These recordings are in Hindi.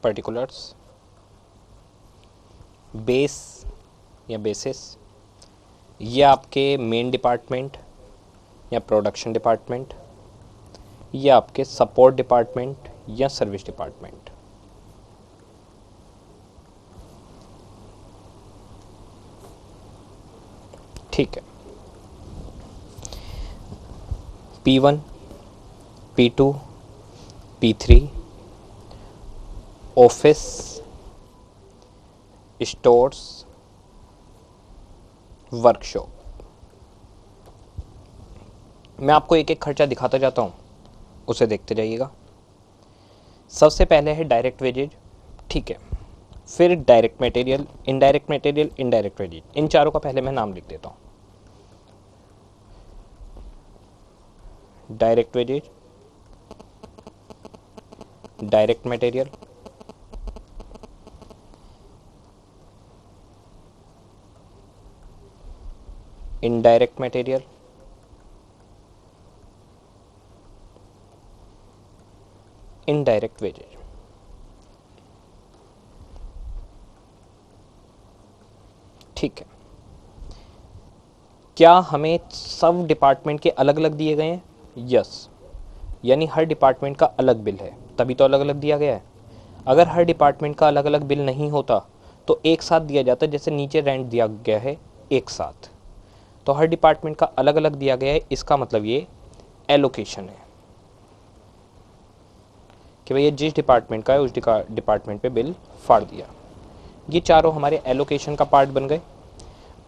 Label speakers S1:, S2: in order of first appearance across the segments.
S1: पर्टिकुलर्स, बेस या बेसिस, ये आपके मेन डिपार्टमेंट या प्रोडक्शन डिपार्टमेंट, या आपके सपोर्ट डिपार्टमेंट या सर्विस डिपार्टमेंट। ठीक है। P1, P2, P3 office, stores, workshop. मैं आपको एक एक खर्चा दिखाता जाता हूँ, उसे देखते जाइएगा। सबसे पहले है डायरेक्ट वेजेज, ठीक है। फिर direct material, indirect material, indirect wages. इन चारों का पहले मैं नाम लिख देता हूँ। Direct wages, direct material, indirect material, indirect wages. ठीक है। क्या हमें सब डिपार्टमेंट के अलग अलग दिए गए हैं? यस, यानी हर डिपार्टमेंट का अलग बिल है, तभी तो अलग अलग दिया गया है। अगर हर डिपार्टमेंट का अलग अलग बिल नहीं होता तो एक साथ दिया जाता, जैसे नीचे रेंट दिया गया है एक साथ, तो हर डिपार्टमेंट का अलग अलग दिया गया है। इसका मतलब ये एलोकेशन है कि भैया जिस डिपार्टमेंट का है उस डिपार्टमेंट पे बिल फाड़ दिया। ये चारों हमारे एलोकेशन का पार्ट बन गए।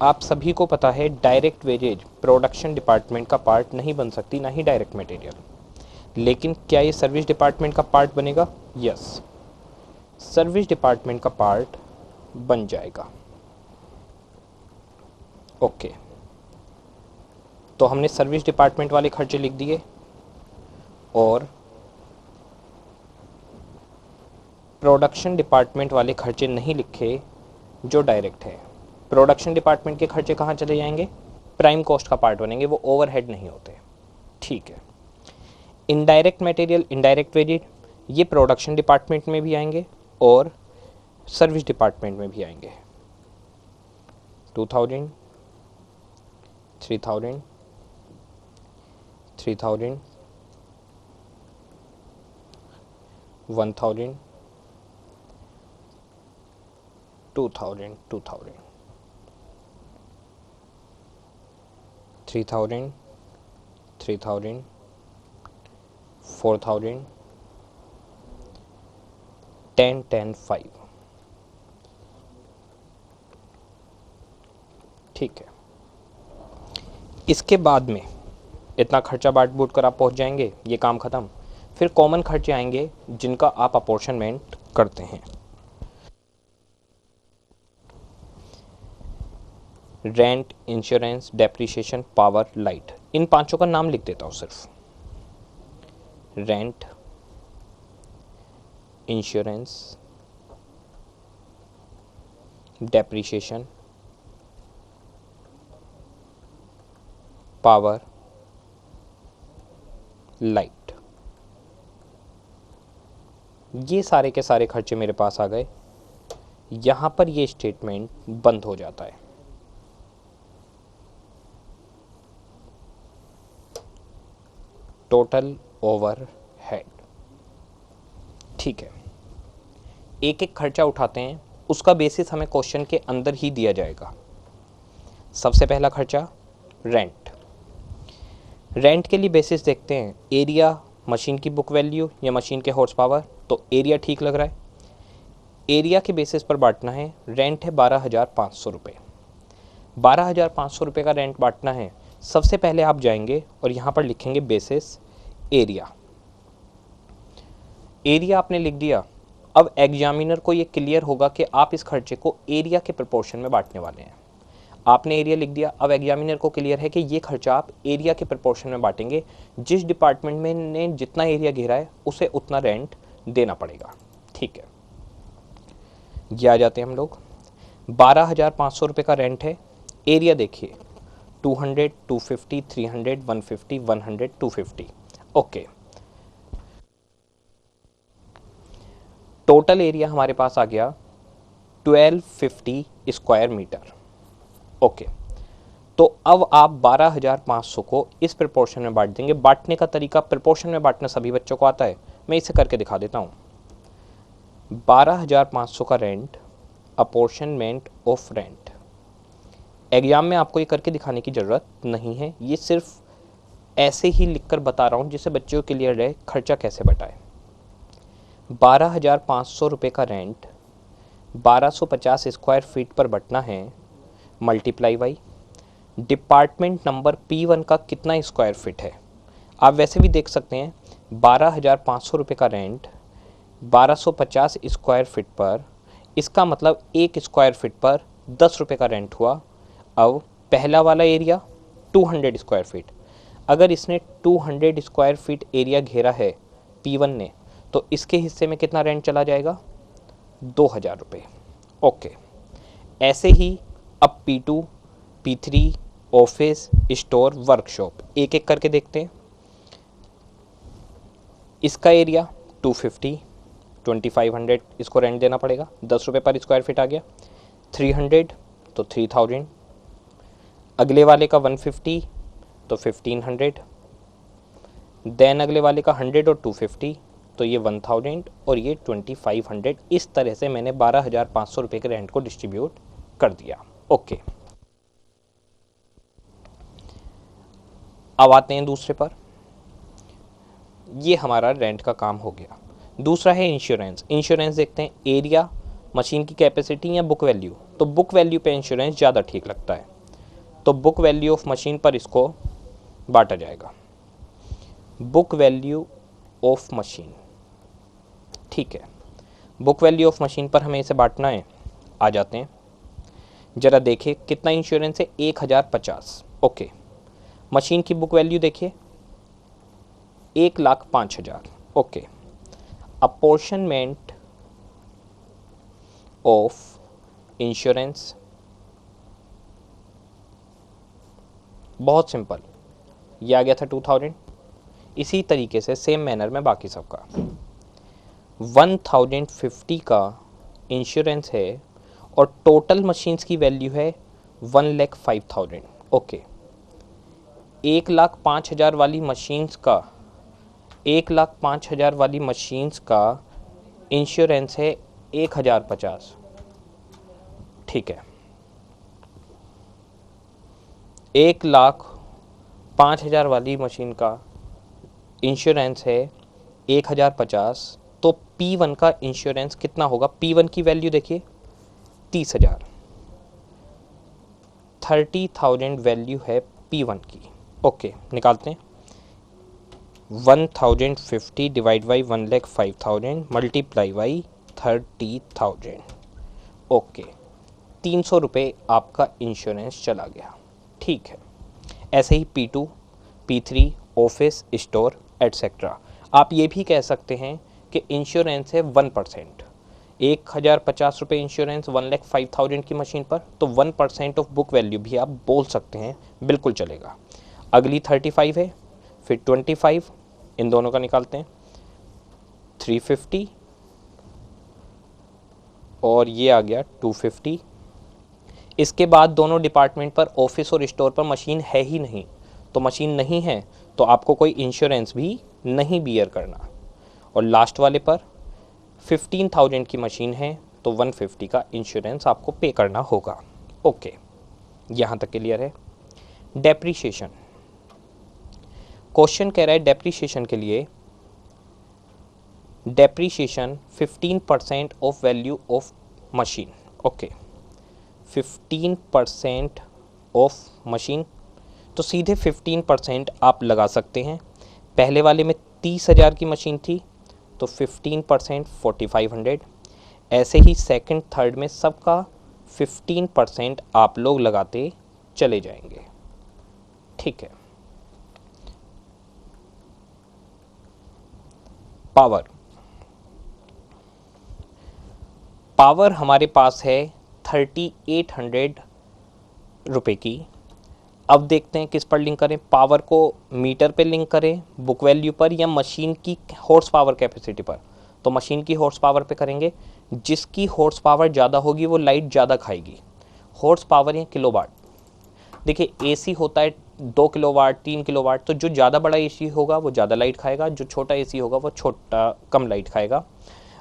S1: आप सभी को पता है डायरेक्ट वेजेज प्रोडक्शन डिपार्टमेंट का पार्ट नहीं बन सकती, ना ही डायरेक्ट मटेरियल। लेकिन क्या ये सर्विस डिपार्टमेंट का पार्ट बनेगा? यस, सर्विस डिपार्टमेंट का पार्ट बन जाएगा। ओके, तो हमने सर्विस डिपार्टमेंट वाले खर्चे लिख दिए और प्रोडक्शन डिपार्टमेंट वाले खर्चे नहीं लिखे जो डायरेक्ट है। प्रोडक्शन डिपार्टमेंट के खर्चे कहाँ चले जाएंगे? प्राइम कॉस्ट का पार्ट बनेंगे, वो ओवरहेड नहीं होते। ठीक है। इनडायरेक्ट मटेरियल, इनडायरेक्ट वेजेज, ये प्रोडक्शन डिपार्टमेंट में भी आएंगे और सर्विस डिपार्टमेंट में भी आएंगे। 2000, 3000, 3000, 1000, 2000, 2000, 3000, 3000, 4000, 10, 10, 5। ठीक है। इसके बाद में इतना खर्चा बांट बूट कर आप पहुंच जाएंगे, ये काम ख़त्म। फिर कॉमन खर्चे आएंगे जिनका आप अपॉर्शनमेंट करते हैं। Rent, insurance, depreciation, power, light. इन पांचों का नाम लिख देता हूँ सिर्फ। Rent, insurance, depreciation, power, light. ये सारे के सारे खर्चे मेरे पास आ गए। यहां पर ये स्टेटमेंट बंद हो जाता है। Total overhead. ठीक है। एक एक खर्चा उठाते हैं, उसका बेसिस हमें क्वेश्चन के अंदर ही दिया जाएगा। सबसे पहला खर्चा रेंट। रेंट के लिए बेसिस देखते हैं, एरिया, मशीन की बुक वैल्यू या मशीन के हॉर्स पावर। तो एरिया ठीक लग रहा है, एरिया के बेसिस पर बांटना है। रेंट है 12,500 रुपये। 12,500 रुपये का रेंट बांटना है। सबसे पहले आप जाएंगे और यहाँ पर लिखेंगे बेसिस एरिया। एरिया आपने लिख दिया। अब एग्जामिनर को ये क्लियर होगा कि आप इस खर्चे को एरिया के प्रोपोर्शन में बांटने वाले हैं। आपने एरिया लिख दिया। अब एग्जामिनर को क्लियर है कि ये खर्चा आप एरिया के प्रोपोर्शन में बांटेंगे। जिस डिपार्टमेंट में ने जितना एरिया घेरा है उसे उतना रेंट देना पड़ेगा। ठीक है, ये आ जाते हैं हम लोग। 12,500 रुपये का रेंट है। एरिया देखिए 200, 250, 300, 150, 100, 250। ओके, टोटल एरिया हमारे पास आ गया 1250 स्क्वायर मीटर। ओके, तो अब आप 12,500 को इस प्रपोर्शन में बांट देंगे। बांटने का तरीका, प्रपोर्शन में बांटना सभी बच्चों को आता है, मैं इसे करके दिखा देता हूँ। 12,500 का rent, apportionment of rent. Exam में आपको ये करके दिखाने की ज़रूरत नहीं है, ये सिर्फ ऐसे ही लिखकर बता रहा हूँ जिससे बच्चों को क्लियर रहे खर्चा कैसे बटाए। 12,500 रुपये का रेंट 1250 स्क्वायर फीट पर बटना है, multiply by department number P1 का कितना स्क्वायर फीट है। आप वैसे भी देख सकते हैं 12,500 रुपये का रेंट 1250 स्क्वायर फीट पर, इसका मतलब एक स्क्वायर फीट पर 10 रुपये का रेंट हुआ। अब पहला वाला एरिया 200 स्क्वायर फीट, अगर इसने 200 स्क्वायर फीट एरिया घेरा है P1 ने, तो इसके हिस्से में कितना रेंट चला जाएगा, 2,000 रुपये। ओके, ऐसे ही अब P2, P3, office, store, workshop एक एक करके देखते हैं। इसका एरिया 250, 2500 इसको रेंट देना पड़ेगा, 10 रुपये पर स्क्वायर फीट आ गया। 300 तो 3000, अगले वाले का 150 तो 1500, देन अगले वाले का 100 और 250 तो ये 1000 और ये 2500। इस तरह से मैंने 12,500 रुपये के रेंट को डिस्ट्रीब्यूट कर दिया। ओके, अब आते हैं दूसरे पर। ये हमारा रेंट का काम हो गया। दूसरा है इंश्योरेंस। इंश्योरेंस देखते हैं, एरिया, मशीन की कैपेसिटी या बुक वैल्यू। तो बुक वैल्यू पे इंश्योरेंस ज़्यादा ठीक लगता है, तो बुक वैल्यू ऑफ मशीन पर इसको बांटा जाएगा। बुक वैल्यू ऑफ मशीन, ठीक है, बुक वैल्यू ऑफ मशीन पर हमें इसे बांटना है। आ जाते हैं, ज़रा देखिए कितना इंश्योरेंस है, 1050। ओके, मशीन की बुक वैल्यू देखिए 1,05,000। ओके, अपोर्शनमेंट ऑफ इंश्योरेंस, बहुत सिंपल, ये आ गया था 2000। इसी तरीके से सेम मैनर में बाकी सबका 1050 का इंश्योरेंस है और टोटल मशीन्स की वैल्यू है 1,05,000। ओके, 1,05,000 वाली मशीन्स का 1,05,000 वाली मशीन्स का इंश्योरेंस है 1,050। ठीक है, 1,05,000 वाली मशीन का इंश्योरेंस है 1,050। तो P1 का इंश्योरेंस कितना होगा, P1 की वैल्यू देखिए 30,000, 30,000 वैल्यू है P1 की। ओके, निकालते हैं। 1050 divide by 1,05,000 multiply by 30,000। Okay, 300 रुपये आपका इंश्योरेंस चला गया। ठीक है, ऐसे ही P2, P3, office, store etcetera. आप ये भी कह सकते हैं कि इंश्योरेंस है 1%। 1,050 रुपये इंश्योरेंस 1,05,000 की मशीन पर, तो 1% ऑफ बुक वैल्यू भी आप बोल सकते हैं, बिल्कुल चलेगा। अगली 35 है, फिर 25, इन दोनों का निकालते हैं 350 और ये आ गया 250। इसके बाद दोनों डिपार्टमेंट पर, ऑफिस और स्टोर पर मशीन है ही नहीं, तो मशीन नहीं है तो आपको कोई इंश्योरेंस भी नहीं बियर करना। और लास्ट वाले पर 15,000 की मशीन है तो 150 का इंश्योरेंस आपको पे करना होगा। ओके, यहाँ तक क्लियर है। डेप्रीशिएशन, क्वेश्चन कह रहा है डेप्रीशिएशन के लिए, depreciation 15% of value of machine. Okay, 15% of machine, तो सीधे 15% आप लगा सकते हैं। पहले वाले में 30,000 की मशीन थी तो 15% 4,500। ऐसे ही सेकंड थर्ड में सबका 15% आप लोग लगाते चले जाएंगे। ठीक है, पावर, पावर हमारे पास है 3,800 रुपये की। अब देखते हैं किस पर लिंक करें, पावर को मीटर पे लिंक करें, बुक वैल्यू पर, या मशीन की हॉर्स पावर कैपेसिटी पर। तो मशीन की हॉर्स पावर पे करेंगे, जिसकी हॉर्स पावर ज़्यादा होगी वो लाइट ज़्यादा खाएगी। हॉर्स पावर या किलोवाट, देखिए एसी होता है 2 किलोवाट 3 किलोवाट, तो जो ज़्यादा बड़ा एसी होगा वो ज़्यादा लाइट खाएगा, जो छोटा एसी होगा वो छोटा कम लाइट खाएगा।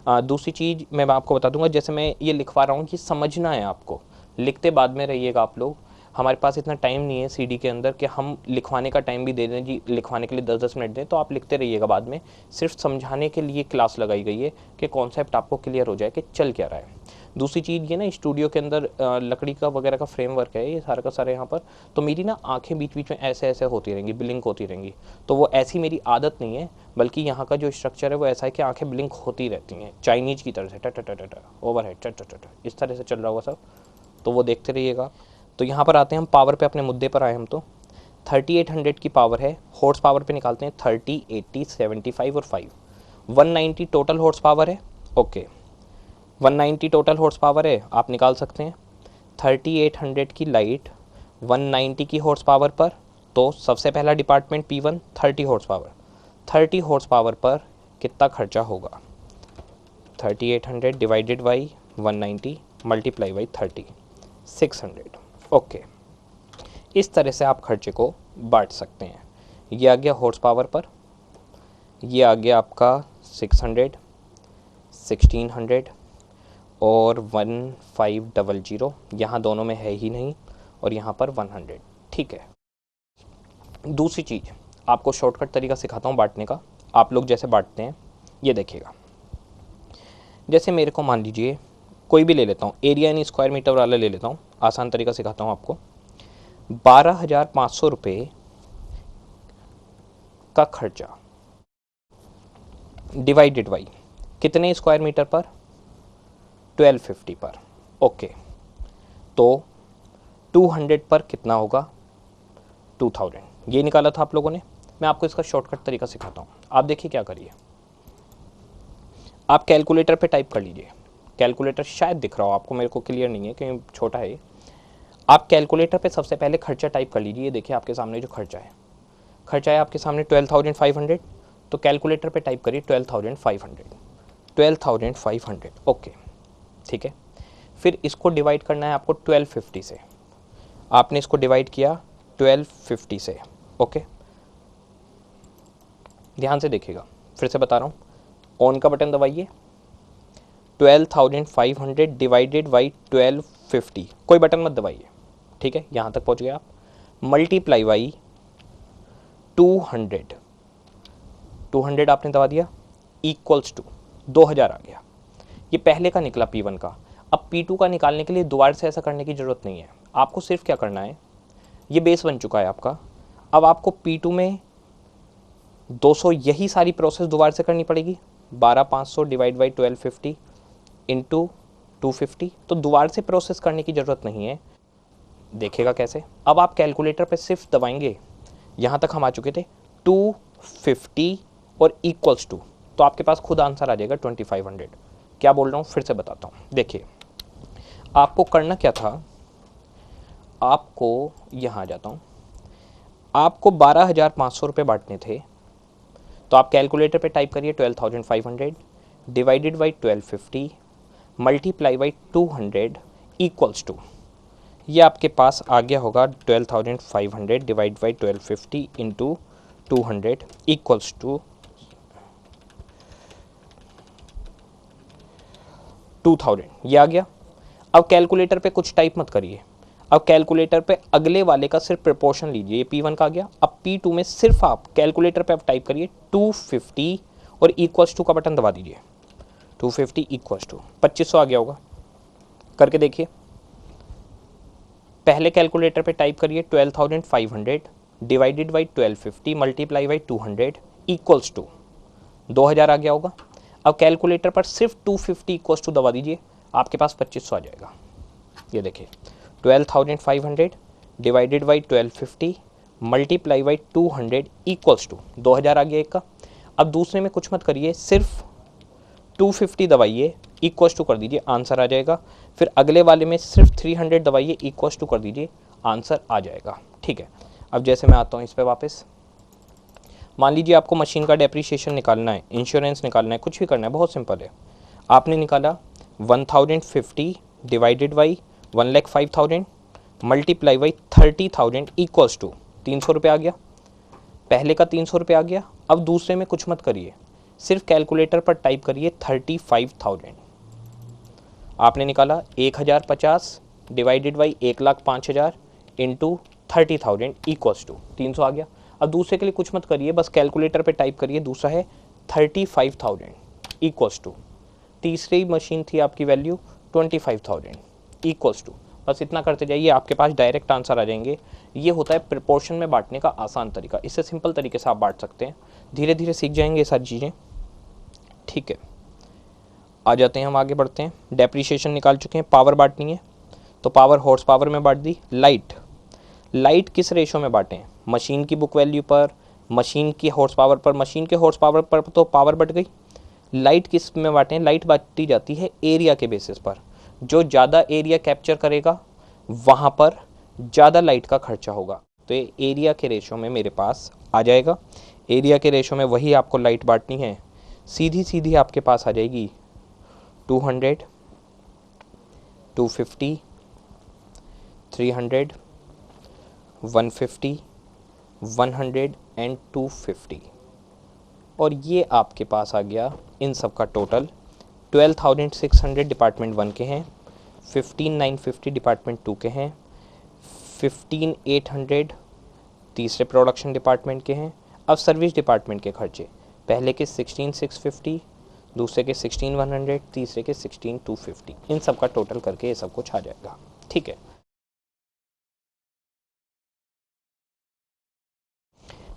S1: दूसरी चीज़ मैं आपको बता दूंगा, जैसे मैं ये लिखवा रहा हूँ कि समझना है आपको, लिखते बाद में रहिएगा आप लोग। हमारे पास इतना टाइम नहीं है सीडी के अंदर कि हम लिखवाने का टाइम भी दे दें जी, लिखवाने के लिए 10-10 मिनट दें, तो आप लिखते रहिएगा बाद में। सिर्फ समझाने के लिए क्लास लगाई गई है कि कॉन्सेप्ट आपको क्लियर हो जाए कि चल क्या रहा है। दूसरी चीज़ ये ना, स्टूडियो के अंदर लकड़ी का वगैरह का फ्रेमवर्क है ये सारा का सारा यहाँ पर, तो मेरी ना आंखें बीच बीच में ऐसे ऐसे होती रहेंगी, ब्लिंक होती रहेंगी, तो वो ऐसी मेरी आदत नहीं है, बल्कि यहाँ का जो स्ट्रक्चर है वो ऐसा है कि आंखें ब्लिंक होती रहती हैं चाइनीज की तरह से, टट टट टट ओवर हेड टट टट इस तरह से चल रहा होगा सब, तो वो देखते रहिएगा। तो यहाँ पर आते हैं हम पावर पे, अपने मुद्दे पर आए हम। तो 3800 की पावर है, हॉर्स पावर पे निकालते हैं 30, 80, 75 और 5। 190 टोटल हॉर्स पावर है, ओके 190 टोटल हॉर्स पावर है, आप निकाल सकते हैं 3800 की लाइट 190 की हॉर्स पावर पर, तो सबसे पहला department P1 30 horse power, 30 horse power पर कितना खर्चा होगा, 3800 divided by 190 multiply by 30, 600, okay. इस तरह से आप खर्चे को बांट सकते हैं। ये आ गया हॉर्स पावर पर, ये आ गया आपका 600, 1600 और 1500, यहाँ दोनों में है ही नहीं, और यहाँ पर 100, ठीक है। दूसरी चीज़ आपको शॉर्टकट तरीका सिखाता हूँ बांटने का, आप लोग जैसे बांटते हैं ये देखिएगा। जैसे मेरे को मान लीजिए कोई भी ले लेता हूँ, एरिया यानी स्क्वायर मीटर वाला ले लेता हूँ, आसान तरीका सिखाता हूँ आपको। 12,500 रुपये का खर्चा डिवाइडेड बाई कितने स्क्वायर मीटर पर, 1250 पर, ओके। तो 200 पर कितना होगा, 2000, ये निकाला था आप लोगों ने। मैं आपको इसका शॉर्टकट तरीका सिखाता हूँ, आप देखिए क्या करिए। आप कैलकुलेटर पे टाइप कर लीजिए, कैलकुलेटर शायद दिख रहा हो आपको, मेरे को क्लियर नहीं है क्योंकि छोटा है। आप कैलकुलेटर पे सबसे पहले खर्चा टाइप कर लीजिए, देखिए आपके सामने जो खर्चा है आपके सामने 12,500, तो कैलकुलेटर पे टाइप करिए 12,500, 12,500, ओके, ठीक है। फिर इसको डिवाइड करना है आपको 1250 से, आपने इसको डिवाइड किया 1250 से, ओके। ध्यान से देखिएगा, फिर से बता रहा हूँ, ऑन का बटन दबाइए, 12,500 डिवाइडेड बाई 1250, कोई बटन मत दबाइए, ठीक है, यहाँ तक पहुँच गए आप। मल्टीप्लाई बाई 200, 200 आपने दबा दिया, इक्वल्स टू 2000 आ गया। ये पहले का निकला P1 का। अब P2 का निकालने के लिए दोबारा से ऐसा करने की ज़रूरत नहीं है, आपको सिर्फ क्या करना है, ये बेस बन चुका है आपका, अब आपको P2 में 200 यही सारी प्रोसेस दोबारा से करनी पड़ेगी, 12,500 डिवाइड बाई 1250 इंटू 250, तो दोबारा से प्रोसेस करने की ज़रूरत नहीं है। देखिएगा कैसे, अब आप कैलकुलेटर पे सिर्फ दबाएंगे, यहाँ तक हम आ चुके थे 250 और इक्वल्स टू, तो आपके पास खुद आंसर आ जाएगा 2500। क्या बोल रहा हूँ फिर से बताता हूँ, देखिए आपको करना क्या था, आपको यहाँ आ जाता हूँ, आपको 12,500 रुपये बांटने थे, तो आप कैलकुलेटर पे टाइप करिए 12,500 divided by 1250 multiply by 200 equals to, ये आपके पास आ गया होगा 12,500 divide by 1250 into 200 equals to 2000, ये आ गया। अब कैलकुलेटर पे कुछ टाइप मत करिए, अब कैलकुलेटर पे अगले वाले का सिर्फ प्रपोर्शन लीजिए, ये P1 का आ गया। अब P2 में सिर्फ आप कैलकुलेटर पे आप टाइप करिए 250 और इक्वल्स टू का बटन दबा दीजिए, 250 इक्वल्स टू 2500 आ गया होगा, करके देखिए। पहले कैलकुलेटर पे टाइप करिए 12,500 divided by 1250 multiply by 200 equals to 2000 आ गया होगा। अब कैलकुलेटर पर सिर्फ 250 इक्वल्स टू दबा दीजिए, आपके पास 2500 आ जाएगा। ये देखिए 12,500 divided by 1250 multiply by 200 equals to 2000 आ गया एक का। अब दूसरे में कुछ मत करिए, सिर्फ 250 दबाइए, इक्वल्स टू कर दीजिए, आंसर आ जाएगा। फिर अगले वाले में सिर्फ 300 दबाइए, इक्वल्स टू कर दीजिए, आंसर आ जाएगा। ठीक है, अब जैसे मैं आता हूँ इस पर वापस, मान लीजिए आपको मशीन का डेप्रीशिएशन निकालना है, इंश्योरेंस निकालना है, कुछ भी करना है, बहुत सिंपल है। आपने निकाला 1050 divided by 1,05,000 multiply by 30,000 equals to 300 रुपये आ गया। पहले का 300 रुपये आ गया। अब दूसरे में कुछ मत करिए, सिर्फ कैलकुलेटर पर टाइप करिए 35,000। आपने निकाला 1050 divided by 1,05,000 into 30,000 equals to 300 आ गया। अब दूसरे के लिए कुछ मत करिए, बस कैलकुलेटर पे टाइप करिए, दूसरा है 35,000 इक्वल्स टू, तीसरी मशीन थी आपकी वैल्यू 25,000 इक्वल्स टू, बस इतना करते जाइए, आपके पास डायरेक्ट आंसर आ जाएंगे। ये होता है प्रोपोर्शन में बांटने का आसान तरीका। इससे सिंपल तरीके से आप बांट सकते हैं, धीरे धीरे सीख जाएंगे ये सारी चीज़ें। ठीक है, आ जाते हैं, हम आगे बढ़ते हैं। डेप्रीशिएशन निकाल चुके हैं, पावर बांटनी है, तो पावर हॉर्स पावर में बांट दी। लाइट किस रेशो में बांटें? मशीन की बुक वैल्यू पर, मशीन की हॉर्स पावर पर, मशीन के हॉर्स पावर पर तो पावर बढ़ गई। लाइट किस में बांटें? लाइट बांटी जाती है एरिया के बेसिस पर, जो ज़्यादा एरिया कैप्चर करेगा वहाँ पर ज़्यादा लाइट का खर्चा होगा। तो ये एरिया के रेशो में मेरे पास आ जाएगा, एरिया के रेशो में वही आपको लाइट बांटनी है। सीधी सीधी आपके पास आ जाएगी 200, 250, 300, 150, 100 एंड 250, और ये आपके पास आ गया इन सब का टोटल 12,600 डिपार्टमेंट 1 के हैं, 15,950 डिपार्टमेंट 2 के हैं, 15,800 तीसरे प्रोडक्शन डिपार्टमेंट के हैं। अब सर्विस डिपार्टमेंट के खर्चे, पहले के 16,650, दूसरे के 16,100, तीसरे के 16,250, इन सब का टोटल करके ये सब कुछ आ जाएगा। ठीक है,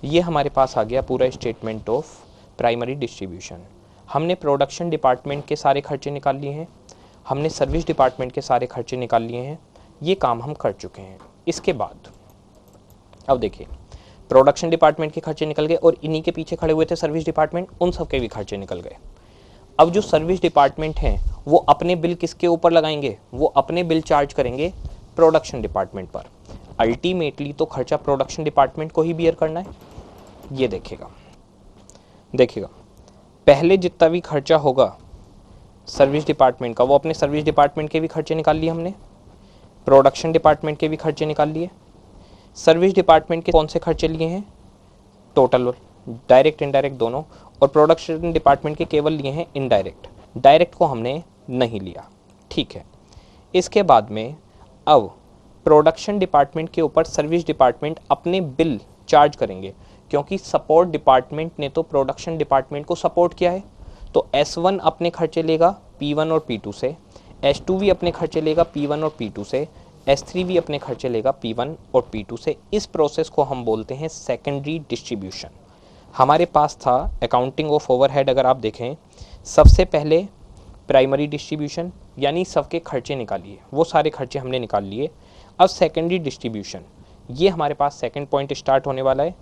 S1: ये हमारे पास आ गया पूरा स्टेटमेंट ऑफ प्राइमरी डिस्ट्रीब्यूशन। हमने प्रोडक्शन डिपार्टमेंट के सारे खर्चे निकाल लिए हैं, हमने सर्विस डिपार्टमेंट के सारे खर्चे निकाल लिए हैं, ये काम हम कर चुके हैं। इसके बाद अब देखिए, प्रोडक्शन डिपार्टमेंट के खर्चे निकल गए और इन्हीं के पीछे खड़े हुए थे सर्विस डिपार्टमेंट, उन सब के भी खर्चे निकल गए। अब जो सर्विस डिपार्टमेंट हैं वो अपने बिल किसके ऊपर लगाएंगे? वो अपने बिल चार्ज करेंगे प्रोडक्शन डिपार्टमेंट पर। अल्टीमेटली तो खर्चा प्रोडक्शन डिपार्टमेंट को ही बियर करना है। ये देखिएगा, पहले जितना भी खर्चा होगा सर्विस डिपार्टमेंट का, वो अपने सर्विस डिपार्टमेंट के भी खर्चे निकाल लिए हमने, प्रोडक्शन डिपार्टमेंट के भी खर्चे निकाल लिए। सर्विस डिपार्टमेंट के कौन से खर्चे लिए हैं? टोटल, डायरेक्ट इनडायरेक्ट दोनों, और प्रोडक्शन डिपार्टमेंट के केवल लिए हैं इनडायरेक्ट, डायरेक्ट को हमने नहीं लिया। ठीक है, इसके बाद में अब प्रोडक्शन डिपार्टमेंट के ऊपर सर्विस डिपार्टमेंट अपने बिल चार्ज करेंगे, क्योंकि सपोर्ट डिपार्टमेंट ने तो प्रोडक्शन डिपार्टमेंट को सपोर्ट किया है। तो S1 अपने खर्चे लेगा P1 और P2 से, S2 भी अपने खर्चे लेगा P1 और P2 से, S3 भी अपने खर्चे लेगा P1 और P2 से। इस प्रोसेस को हम बोलते हैं सेकेंडरी डिस्ट्रीब्यूशन। हमारे पास था अकाउंटिंग ऑफ ओवरहेड, अगर आप देखें सबसे पहले प्राइमरी डिस्ट्रीब्यूशन, यानी सबके खर्चे निकालिए, वो सारे खर्चे हमने निकाल लिए। अब सेकेंडरी डिस्ट्रीब्यूशन, ये हमारे पास सेकंड पॉइंट स्टार्ट होने वाला है।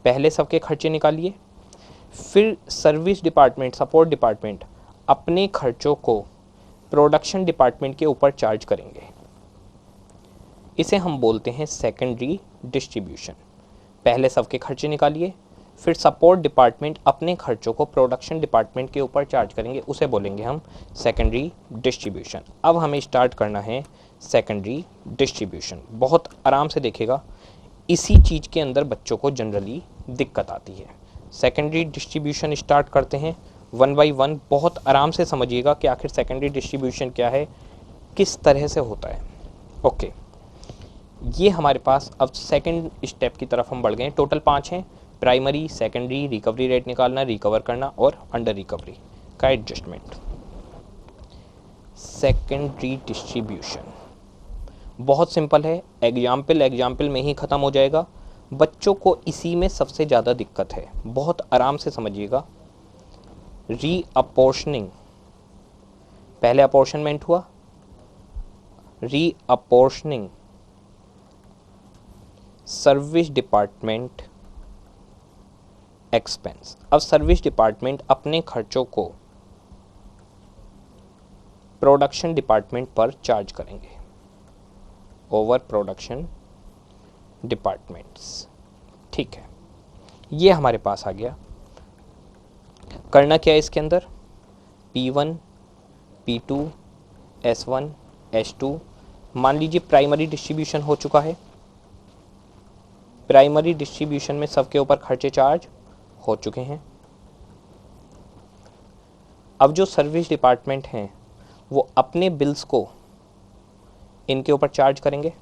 S1: पहले सबके खर्चे निकालिए, फिर सर्विस डिपार्टमेंट, सपोर्ट डिपार्टमेंट अपने खर्चों को प्रोडक्शन डिपार्टमेंट के ऊपर चार्ज करेंगे। इसे हम बोलते हैं सेकेंडरी डिस्ट्रीब्यूशन। पहले सबके खर्चे निकालिए, फिर सपोर्ट डिपार्टमेंट अपने खर्चों को प्रोडक्शन डिपार्टमेंट के ऊपर चार्ज करेंगे, उसे बोलेंगे हम सेकेंडरी डिस्ट्रीब्यूशन। अब हमें स्टार्ट करना है सेकेंडरी डिस्ट्रीब्यूशन। बहुत आराम से देखिएगा, इसी चीज़ के अंदर बच्चों को जनरली दिक्कत आती है। सेकेंडरी डिस्ट्रीब्यूशन स्टार्ट करते हैं 1 बाई 1। बहुत आराम से समझिएगा कि आखिर सेकेंडरी डिस्ट्रीब्यूशन क्या है, किस तरह से होता है। ओके, ये हमारे पास अब सेकंड स्टेप की तरफ हम बढ़ गए। टोटल 5 हैं, प्राइमरी, सेकेंडरी, रिकवरी रेट निकालना, रिकवर करना और अंडर रिकवरी का एडजस्टमेंट। सेकेंडरी डिस्ट्रीब्यूशन बहुत सिंपल है, एग्जाम्पल में ही ख़त्म हो जाएगा। बच्चों को इसी में सबसे ज़्यादा दिक्कत है, बहुत आराम से समझिएगा। रीअपोर्शनिंग, पहले अपॉर्शनमेंट हुआ, रीअपोर्शनिंग, सर्विस डिपार्टमेंट एक्सपेंस। अब सर्विस डिपार्टमेंट अपने खर्चों को प्रोडक्शन डिपार्टमेंट पर चार्ज करेंगे ओवर प्रोडक्शन डिपार्टमेंट्स। ठीक है, ये हमारे पास आ गया। करना क्या है इसके अंदर, P1 P2 S1 S2, मान लीजिए प्राइमरी डिस्ट्रीब्यूशन हो चुका है। प्राइमरी डिस्ट्रीब्यूशन में सबके ऊपर खर्चे चार्ज हो चुके हैं। अब जो सर्विस डिपार्टमेंट हैं वो अपने बिल्स को इनके ऊपर चार्ज करेंगे,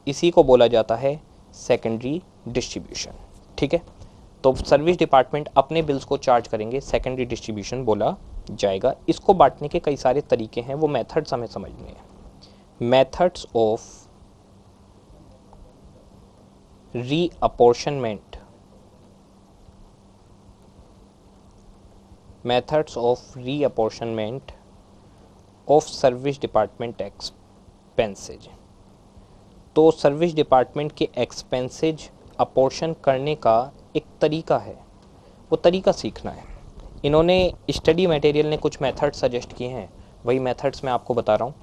S1: इसी को बोला जाता है सेकेंडरी डिस्ट्रीब्यूशन। ठीक है, तो सर्विस डिपार्टमेंट अपने बिल्स को चार्ज करेंगे, सेकेंडरी डिस्ट्रीब्यूशन बोला जाएगा। इसको बांटने के कई सारे तरीके हैं, वो मेथड्स हमें समझने हैं। Methods of reapportionment, methods of reapportionment of service department expenses. तो सर्विस डिपार्टमेंट के एक्सपेंसेज अपोर्शन करने का एक तरीका है, वो तरीका सीखना है। इन्होंने स्टडी मटेरियल ने कुछ मेथड सजेस्ट किए हैं, वही मेथड्स मैं आपको बता रहा हूँ।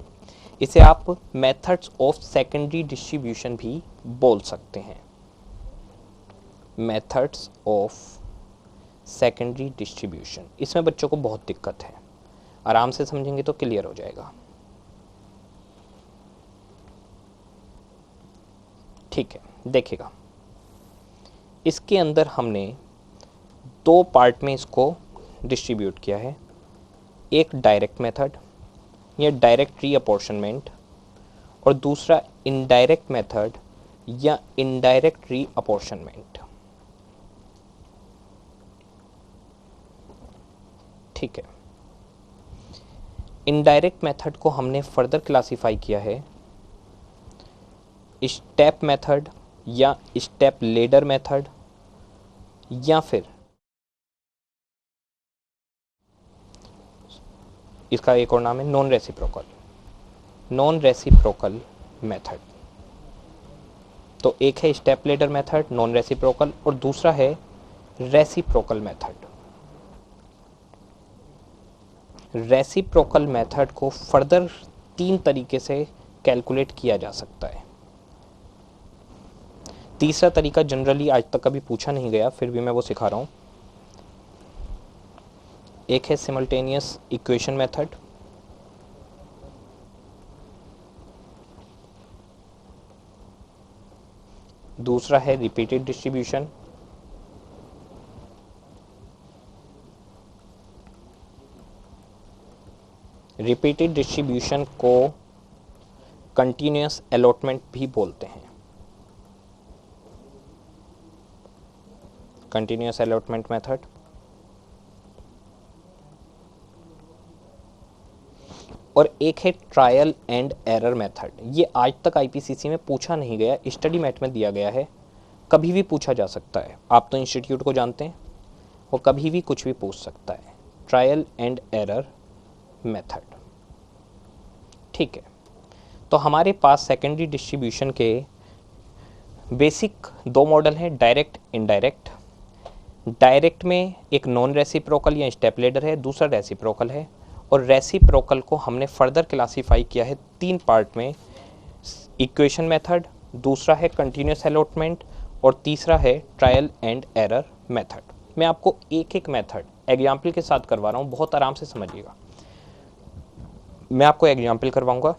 S1: इसे आप मेथड्स ऑफ सेकेंडरी डिस्ट्रीब्यूशन भी बोल सकते हैं। मेथड्स ऑफ सेकेंडरी डिस्ट्रीब्यूशन, इसमें बच्चों को बहुत दिक्कत है, आराम से समझेंगे तो क्लियर हो जाएगा। ठीक है, देखिएगा इसके अंदर हमने दो पार्ट में इसको डिस्ट्रीब्यूट किया है। एक डायरेक्ट मेथड या डायरेक्ट रीअपोर्शनमेंट, और दूसरा इनडायरेक्ट मेथड या इनडायरेक्ट रीअपोर्शनमेंट। ठीक है, इनडायरेक्ट मेथड को हमने फर्दर क्लासिफाई किया है स्टेप मेथड या स्टेप लेडर मेथड, या फिर इसका एक और नाम है non reciprocal, non reciprocal method. तो एक है step ladder method non reciprocal, और दूसरा है रेसिप्रोकल मेथड। रेसिप्रोकल मेथड को फर्दर 3 तरीके से कैलकुलेट किया जा सकता है। तीसरा तरीका जनरली आज तक कभी पूछा नहीं गया, फिर भी मैं वो सिखा रहा हूं। एक है सिमल्टेनियस इक्वेशन मेथड, दूसरा है रिपीटेड डिस्ट्रीब्यूशन, रिपीटेड डिस्ट्रीब्यूशन को कंटिन्यूअस अलॉटमेंट भी बोलते हैं, कंटिन्यूअस अलॉटमेंट मेथड। और एक है ट्रायल एंड एरर मेथड। ये आज तक आईपीसीसी में पूछा नहीं गया, स्टडी मैट में दिया गया है, कभी भी पूछा जा सकता है। आप तो इंस्टीट्यूट को जानते हैं, वो कभी भी कुछ भी पूछ सकता है। Trial and error method. ठीक है, तो हमारे पास सेकेंडरी डिस्ट्रीब्यूशन के बेसिक 2 मॉडल हैं, डायरेक्ट इनडायरेक्ट। डायरेक्ट में एक नॉन रेसिप्रोकल या स्टेप लेडर है, दूसरा रेसिप्रोकल है। और रेसिप्रोकल को हमने फर्दर क्लासीफाई किया है 3 पार्ट में, इक्वेशन मेथड, दूसरा है कंटिन्यूअस अलॉटमेंट, और तीसरा है ट्रायल एंड एरर मेथड। मैं आपको एक एक मेथड एग्जाम्पल के साथ करवा रहा हूँ, बहुत आराम से समझिएगा। मैं आपको एग्जाम्पल करवाऊँगा,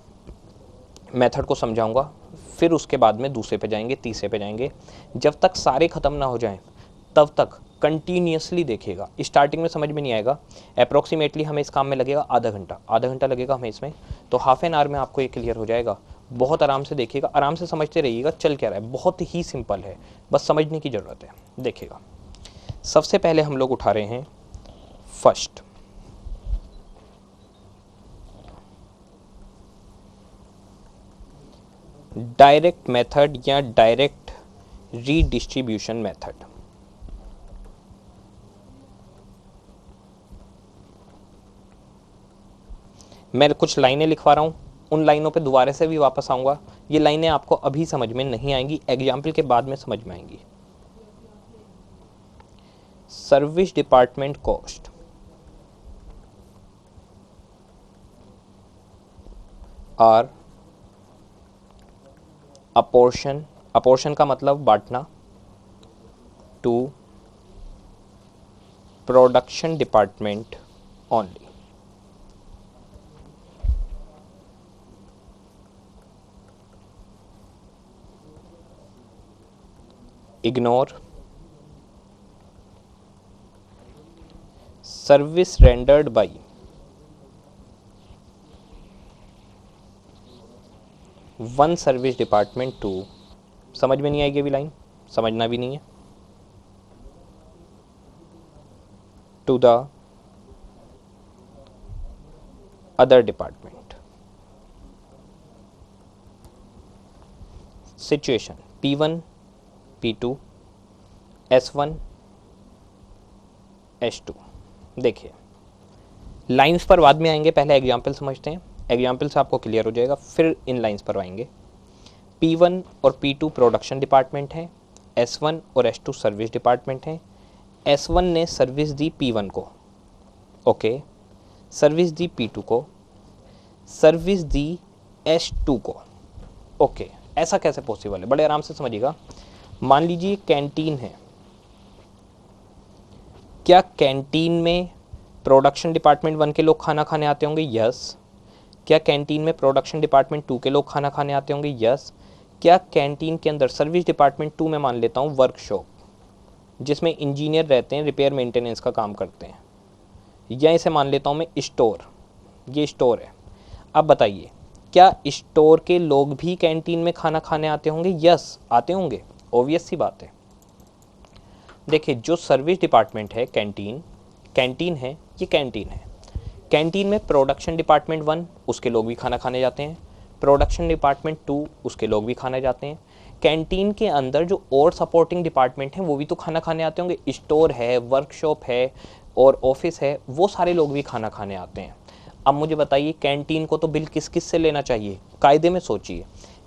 S1: मेथड को समझाऊँगा, फिर उसके बाद में दूसरे पे जाएंगे, तीसरे पे जाएंगे। जब तक सारे ख़त्म ना हो जाएं तब तक कंटिन्यूसली देखिएगा। स्टार्टिंग में समझ में नहीं आएगा, अप्रॉक्सीमेटली हमें इस काम में लगेगा आधा घंटा लगेगा हमें इसमें, तो हाफ एन आवर में आपको ये क्लियर हो जाएगा। बहुत आराम से देखिएगा, आराम से समझते रहिएगा चल क्या रहा है, बहुत ही सिंपल है, बस समझने की ज़रूरत है। देखिएगा, सबसे पहले हम लोग उठा रहे हैं फर्स्ट, डायरेक्ट मेथड या डायरेक्ट रीडिस्ट्रीब्यूशन मेथड। मैं कुछ लाइनें लिखवा रहा हूँ, उन लाइनों पे दोबारा से भी वापस आऊँगा। ये लाइनें आपको अभी समझ में नहीं आएंगी, एग्जाम्पल के बाद में समझ में आएंगी। Service department cost are apportion, apportion का मतलब बांटना, to production department only. Ignore service rendered by one service department to, समझ में नहीं आएगी अभी लाइन, समझना भी नहीं है, to the other department. Situation P1 P2 S1 S2. देखिए लाइंस पर बाद में आएंगे, पहले एग्जाम्पल समझते हैं, एग्जाम्पल से आपको क्लियर हो जाएगा, फिर इन लाइंस पर आएंगे. P1 और P2 प्रोडक्शन डिपार्टमेंट हैं, S1 और S2 सर्विस डिपार्टमेंट हैं. S1 ने सर्विस दी P1 को, ओके, सर्विस दी P2 को, सर्विस दी S2 को, ओके. ऐसा कैसे पॉसिबल है, बड़े आराम से समझिएगा. मान लीजिए कैंटीन है, क्या कैंटीन में प्रोडक्शन डिपार्टमेंट 1 के लोग खाना खाने आते होंगे? यस. क्या कैंटीन में प्रोडक्शन डिपार्टमेंट 2 के लोग खाना खाने आते होंगे? यस. क्या कैंटीन के अंदर सर्विस डिपार्टमेंट 2 में मान लेता हूँ वर्कशॉप, जिसमें इंजीनियर रहते हैं, रिपेयर मेंटेनेंस का काम करते हैं, या इसे मान लेता हूँ मैं स्टोर, ये स्टोर है. अब बताइए क्या स्टोर के लोग भी कैंटीन में खाना खाने आते होंगे? यस, आते होंगे, ऑब्वियस सी बात है. देखिए जो सर्विस डिपार्टमेंट है, कैंटीन है, ये कैंटीन है. कैंटीन में प्रोडक्शन डिपार्टमेंट 1 उसके लोग भी खाना खाने जाते हैं, प्रोडक्शन डिपार्टमेंट 2 उसके लोग भी खाने जाते हैं. कैंटीन के अंदर जो और सपोर्टिंग डिपार्टमेंट हैं वो भी तो खाना खाने आते होंगे, स्टोर है, वर्कशॉप है और ऑफिस है, वो सारे लोग भी खाना खाने आते हैं. अब मुझे बताइए कैंटीन को तो बिल किस किस से लेना चाहिए? कायदे में सोचिए,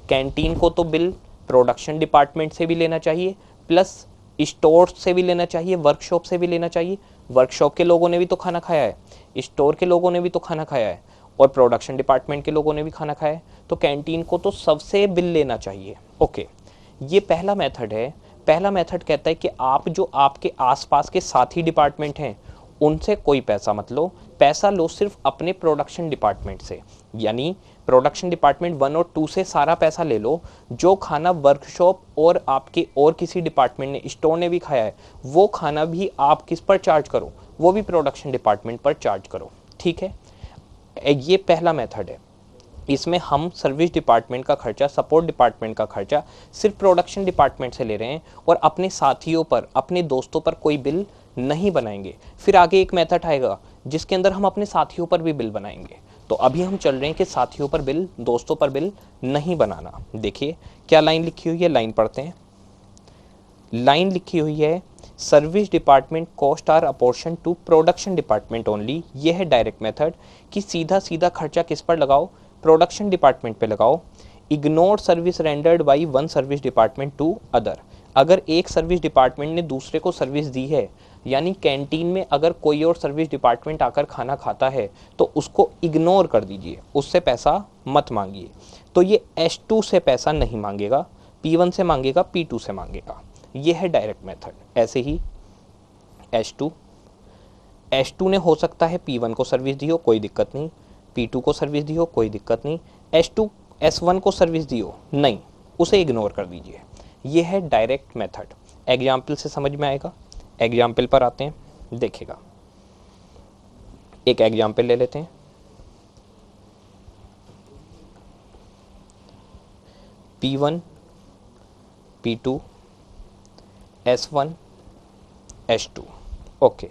S1: कैंटीन को तो बिल प्रोडक्शन डिपार्टमेंट से भी लेना चाहिए, प्लस स्टोर से भी लेना चाहिए, वर्कशॉप से भी लेना चाहिए. वर्कशॉप के लोगों ने भी तो खाना खाया है, स्टोर के लोगों ने भी तो खाना खाया है, और प्रोडक्शन डिपार्टमेंट के लोगों ने भी खाना खाया है. तो कैंटीन को तो सबसे बिल लेना चाहिए. ओके, ये पहला मेथड है. पहला मेथड कहता है कि आप जो आपके आसपास के साथी डिपार्टमेंट हैं उनसे कोई पैसा मत लो, पैसा लो सिर्फ अपने प्रोडक्शन डिपार्टमेंट से. यानी प्रोडक्शन डिपार्टमेंट 1 और 2 से सारा पैसा ले लो. जो खाना वर्कशॉप और आपके और किसी डिपार्टमेंट ने, स्टोर ने भी खाया है, वो खाना भी आप किस पर चार्ज करो? वो भी प्रोडक्शन डिपार्टमेंट पर चार्ज करो. ठीक है, ये पहला मेथड है. इसमें हम सर्विस डिपार्टमेंट का खर्चा, सपोर्ट डिपार्टमेंट का खर्चा सिर्फ प्रोडक्शन डिपार्टमेंट से ले रहे हैं और अपने साथियों पर, अपने दोस्तों पर कोई बिल नहीं बनाएंगे. फिर आगे एक मेथड आएगा जिसके अंदर हम अपने साथियों पर भी बिल बनाएंगे. तो अभी हम चल रहे हैं कि साथियों पर बिल, दोस्तों पर बिल नहीं बनाना. देखिए क्या लाइन लिखी हुई है, लाइन पढ़ते हैं. लाइन लिखी हुई है, service department cost are apportion to production department only. ये है डायरेक्ट मेथड कि सीधा सीधा खर्चा किस पर लगाओ? प्रोडक्शन डिपार्टमेंट पे लगाओ. Ignore service rendered by one service department to other. अगर एक सर्विस डिपार्टमेंट ने दूसरे को सर्विस दी है, यानी कैंटीन में अगर कोई और सर्विस डिपार्टमेंट आकर खाना खाता है तो उसको इग्नोर कर दीजिए, उससे पैसा मत मांगिए. तो ये S2 से पैसा नहीं मांगेगा, P1 से मांगेगा, P2 से मांगेगा. ये है डायरेक्ट मेथड. ऐसे ही S2 ने हो सकता है P1 को सर्विस दी हो, कोई दिक्कत नहीं, P2 को सर्विस दी हो, कोई दिक्कत नहीं, S1 को सर्विस दी हो, नहीं, उसे इग्नोर कर दीजिए. ये है डायरेक्ट मेथड. एग्जाम्पल से समझ में आएगा. एग्जाम्पल पर आते हैं, देखिएगा. एक एग्जाम्पल ले लेते हैं. P1 P2 S1 S2. Okay,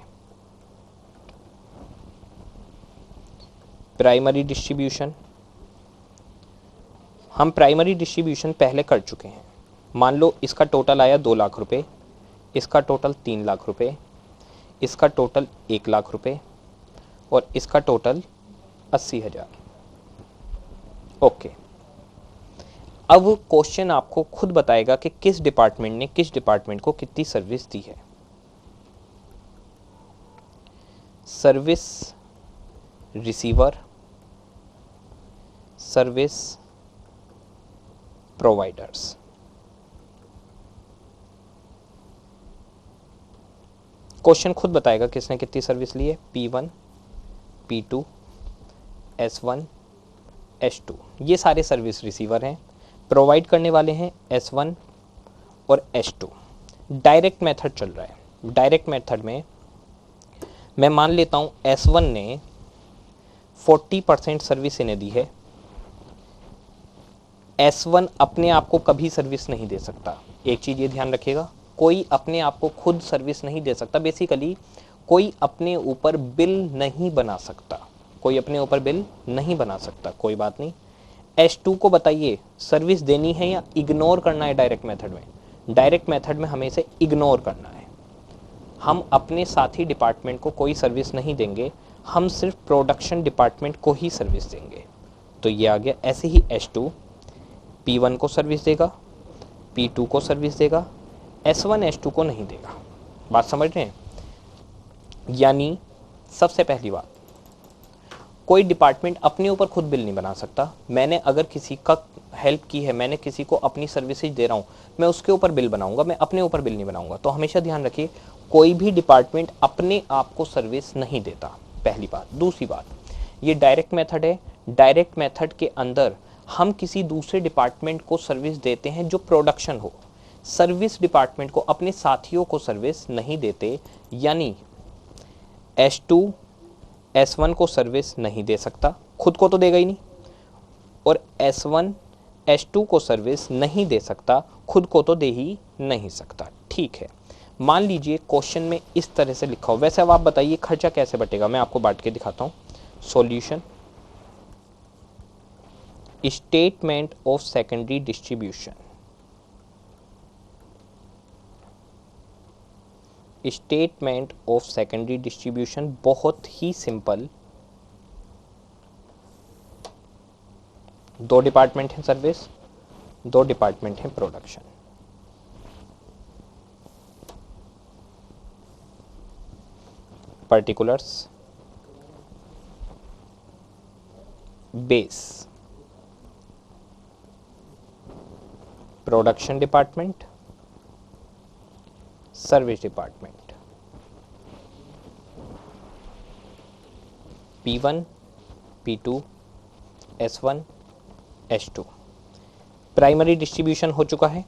S1: primary distribution. हम प्राइमरी डिस्ट्रीब्यूशन पहले कर चुके हैं. मान लो इसका टोटल आया 2 लाख रुपए, इसका टोटल 3 लाख रुपए, इसका टोटल 1 लाख रुपए और इसका टोटल 80,000. ओके, अब क्वेश्चन आपको खुद बताएगा कि किस डिपार्टमेंट ने किस डिपार्टमेंट को कितनी सर्विस दी है. Service receiver, service providers. Question खुद बताएगा किसने कितनी सर्विस ली है, P1, P2, S1, S2, ये सारे सर्विस रिसीवर हैं, प्रोवाइड करने वाले हैं S1 और S2। डायरेक्ट मेथड चल रहा है। डायरेक्ट मेथड में मैं मान लेता हूँ S1 ने 40% सर्विस इन्हें दी है। S1 अपने आप को कभी सर्विस नहीं दे सकता। एक चीज़ ये ध्यान रखिएगा, कोई अपने आप को खुद सर्विस नहीं दे सकता। बेसिकली कोई अपने ऊपर बिल नहीं बना सकता, कोई अपने ऊपर बिल नहीं बना सकता। कोई बात नहीं, S2 को बताइए सर्विस देनी है या इग्नोर करना है। डायरेक्ट मेथड में, डायरेक्ट मेथड में हमें इसे इग्नोर करना है। हम अपने साथी डिपार्टमेंट को कोई सर्विस नहीं देंगे, हम सिर्फ प्रोडक्शन डिपार्टमेंट को ही सर्विस देंगे। तो ये आ गया। ऐसे ही S2 P1 को सर्विस देगा, P2 को सर्विस देगा, S1 S2 को नहीं देगा। बात समझ रहे हैं? यानी सबसे पहली बात, कोई डिपार्टमेंट अपने ऊपर खुद बिल नहीं बना सकता। मैंने अगर किसी का हेल्प की है, मैंने किसी को अपनी सर्विसेज दे रहा हूँ, मैं उसके ऊपर बिल बनाऊंगा, मैं अपने ऊपर बिल नहीं बनाऊंगा। तो हमेशा ध्यान रखिए, कोई भी डिपार्टमेंट अपने आप को सर्विस नहीं देता, पहली बात। दूसरी बात, ये डायरेक्ट मेथड है। डायरेक्ट मेथड के अंदर हम किसी दूसरे डिपार्टमेंट को सर्विस देते हैं जो प्रोडक्शन हो। सर्विस डिपार्टमेंट को अपने साथियों को सर्विस नहीं देते। यानी S2 S1 को सर्विस नहीं दे सकता, खुद को तो देगा ही नहीं, और S1 S2 को सर्विस नहीं दे सकता, खुद को तो दे ही नहीं सकता। ठीक है, मान लीजिए क्वेश्चन में इस तरह से लिखा हो। वैसे अब आप बताइए खर्चा कैसे बटेगा, मैं आपको बांट के दिखाता हूँ। Solution, statement of secondary distribution. Statement of secondary distribution बहुत ही सिंपल। दो डिपार्टमेंट हैं सर्विस, दो डिपार्टमेंट हैं production. Particulars, base, production department, service department. P1, P2, S1, S2। Primary distribution हो चुका है,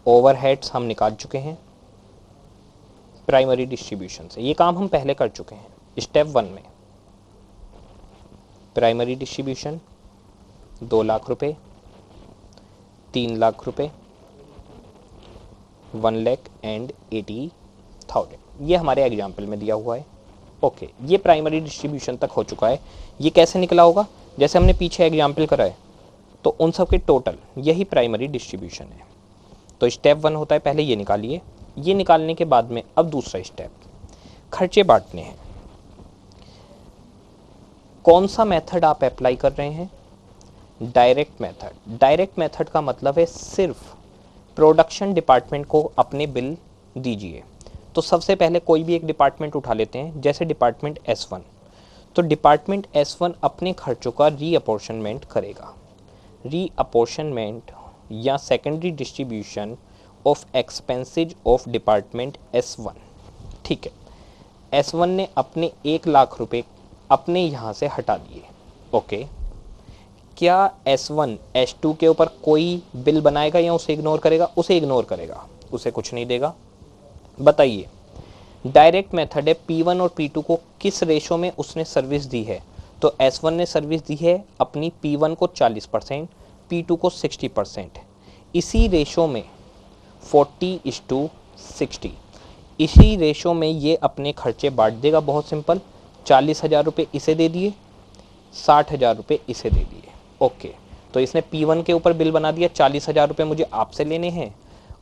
S1: ओवरहेड्स हम निकाल चुके हैं प्राइमरी डिस्ट्रीब्यूशन से। ये काम हम पहले कर चुके हैं स्टेप 1 में। प्राइमरी डिस्ट्रीब्यूशन 2 लाख रुपए, 3 लाख रुपए, 1,80,000, ये हमारे एग्जाम्पल में दिया हुआ है। ओके, ये प्राइमरी डिस्ट्रीब्यूशन तक हो चुका है। ये कैसे निकला होगा, जैसे हमने पीछे एग्जाम्पल करा है, तो उन सब के टोटल यही प्राइमरी डिस्ट्रीब्यूशन है। तो स्टेप 1 होता है, पहले ये निकालिए। ये निकालने के बाद में अब दूसरा स्टेप, खर्चे बांटने हैं। कौन सा मेथड आप अप्लाई कर रहे हैं? Direct method. डायरेक्ट मेथड का मतलब है सिर्फ प्रोडक्शन डिपार्टमेंट को अपने बिल दीजिए। तो सबसे पहले कोई भी एक डिपार्टमेंट उठा लेते हैं, जैसे डिपार्टमेंट S1। तो डिपार्टमेंट S1 अपने खर्चों का रीअपोर्शनमेंट करेगा। रीअपोर्शनमेंट या secondary distribution of expenses of department S1। ठीक है, S1 ने अपने 1 लाख रुपए अपने यहाँ से हटा दिए। ओके, क्या S1 S2 के ऊपर कोई बिल बनाएगा या उसे इग्नोर करेगा? उसे इग्नोर करेगा, उसे कुछ नहीं देगा। बताइए, डायरेक्ट मेथड है, P1 और P2 को किस रेशो में उसने सर्विस दी है? तो S1 ने सर्विस दी है अपनी P1 को 40%, P2 को 60%। इसी रेशो में 40:60, इसी रेशो में ये अपने खर्चे बांट देगा। बहुत सिंपल, 40,000 रुपये इसे दे दिए, 60,000 रुपये इसे दे दिए। ओके, तो इसने P1 के ऊपर बिल बना दिया, 40,000 रुपये मुझे आपसे लेने हैं,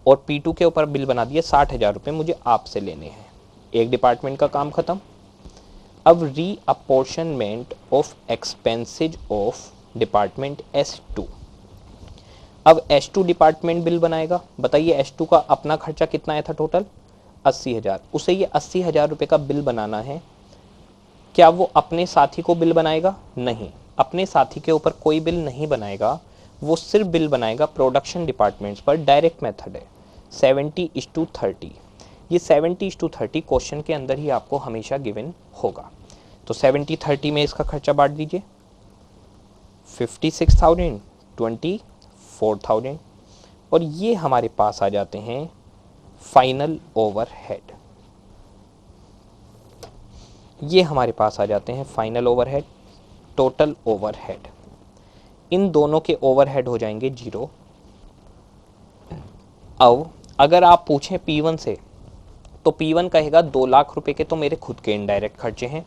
S1: और P2 के ऊपर बिल बना दिया, 60,000 रुपये मुझे आपसे लेने हैं। एक डिपार्टमेंट का काम खत्म। अब reapportionment of expenses of department S2। अब S2 डिपार्टमेंट बिल बनाएगा। बताइए S2 का अपना खर्चा कितना आया था टोटल? 80,000। उसे ये 80,000 रुपये का बिल बनाना है। क्या वो अपने साथी को बिल बनाएगा? नहीं, अपने साथी के ऊपर कोई बिल नहीं बनाएगा। वो सिर्फ बिल बनाएगा प्रोडक्शन डिपार्टमेंट्स पर। डायरेक्ट मेथड है 70:30। ये 70:30 क्वेश्चन के अंदर ही आपको हमेशा गिवन होगा। तो 70-30 में इसका खर्चा बांट दीजिए, 56,000, 24,000, और ये हमारे पास आ जाते हैं फाइनल ओवरहेड। ये हमारे पास आ जाते हैं फाइनल ओवरहेड, टोटल ओवरहेड। इन दोनों के ओवरहेड हो जाएंगे 0। अब अगर आप पूछें P1 से, तो P1 कहेगा 2 लाख रुपए के तो मेरे खुद के इनडायरेक्ट खर्चे हैं,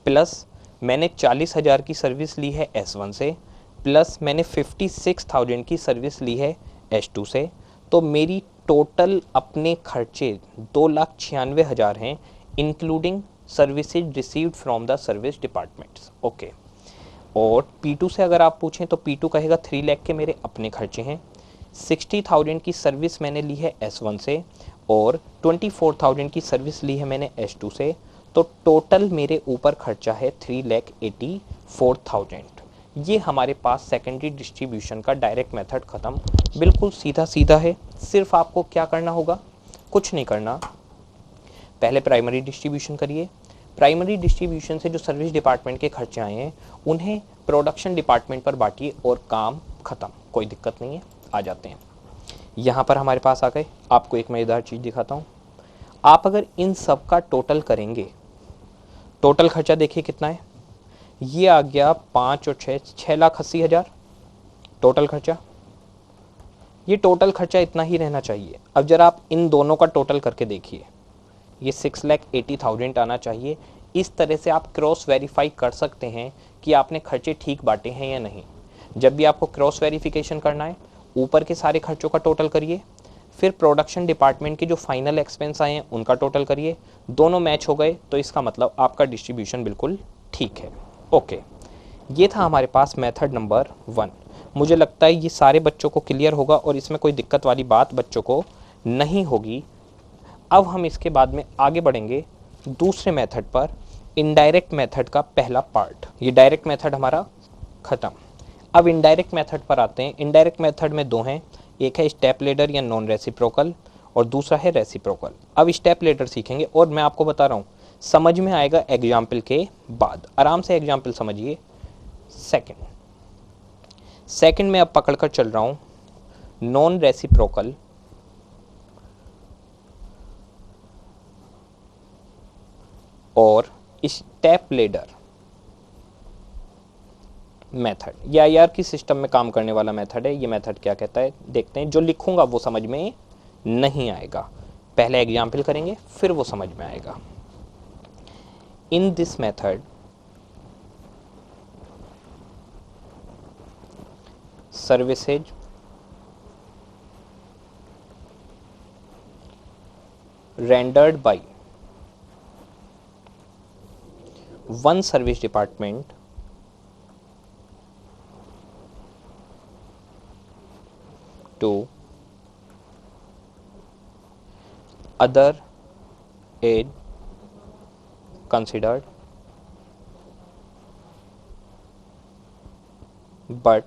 S1: प्लस मैंने 40,000 की सर्विस ली है S1 से, प्लस मैंने 56,000 की सर्विस ली है S2 से, तो मेरी टोटल अपने खर्चे 2,96,000 हैं, including services received from the service departments. Okay. और P2 से अगर आप पूछें तो P2 कहेगा 3 लाख के मेरे अपने खर्चे हैं, 60,000 की सर्विस मैंने ली है S1 से, और 24,000 की सर्विस ली है मैंने S2 से, तो टोटल मेरे ऊपर खर्चा है 3,84,000। ये हमारे पास सेकेंडरी डिस्ट्रीब्यूशन का डायरेक्ट मेथड ख़त्म। बिल्कुल सीधा सीधा है। सिर्फ आपको क्या करना होगा, कुछ नहीं करना, पहले प्राइमरी डिस्ट्रीब्यूशन करिए। प्राइमरी डिस्ट्रीब्यूशन से जो सर्विस डिपार्टमेंट के खर्चे आए हैं उन्हें प्रोडक्शन डिपार्टमेंट पर बांटिए और काम ख़त्म, कोई दिक्कत नहीं है। आ जाते हैं यहाँ पर हमारे पास आ गए। आपको एक मज़ेदार चीज़ दिखाता हूँ। आप अगर इन सब का टोटल करेंगे, टोटल खर्चा देखिए कितना है, ये आ गया 5 और 6,80,000 टोटल खर्चा। ये टोटल खर्चा इतना ही रहना चाहिए। अब जरा आप इन दोनों का टोटल करके देखिए, ये 6,80,000 आना चाहिए। इस तरह से आप क्रॉस वेरीफाई कर सकते हैं कि आपने खर्चे ठीक बांटे हैं या नहीं। जब भी आपको क्रॉस वेरिफिकेशन करना है, ऊपर के सारे खर्चों का टोटल करिए, फिर प्रोडक्शन डिपार्टमेंट के जो फाइनल एक्सपेंस आए हैं उनका टोटल करिए। दोनों मैच हो गए तो इसका मतलब आपका डिस्ट्रीब्यूशन बिल्कुल ठीक है। ओके, ये था हमारे पास मेथड नंबर 1। मुझे लगता है ये सारे बच्चों को क्लियर होगा और इसमें कोई दिक्कत वाली बात बच्चों को नहीं होगी। अब हम इसके बाद में आगे बढ़ेंगे दूसरे मेथड पर, इनडायरेक्ट मेथड का पहला पार्ट। ये डायरेक्ट मेथड हमारा ख़त्म। अब इनडायरेक्ट मेथड पर आते हैं। इनडायरेक्ट मेथड में 2 हैं, एक है स्टेप लेडर या नॉन रेसिप्रोकल और दूसरा है रेसिप्रोकल। अब स्टेप लेडर सीखेंगे और मैं आपको बता रहा हूँ समझ में आएगा एग्जाम्पल के बाद। आराम से एग्जाम्पल समझिए। सेकंड में अब पकड़ कर चल रहा हूँ नॉन रेसिप्रोकल और स्टेप लेडर मेथड। ये IRQ सिस्टम में काम करने वाला मेथड है। ये मेथड क्या कहता है देखते हैं। जो लिखूंगा वो समझ में नहीं आएगा, पहले एग्जाम्पल करेंगे फिर वो समझ में आएगा। इन this method services rendered by one service department to other aid considered but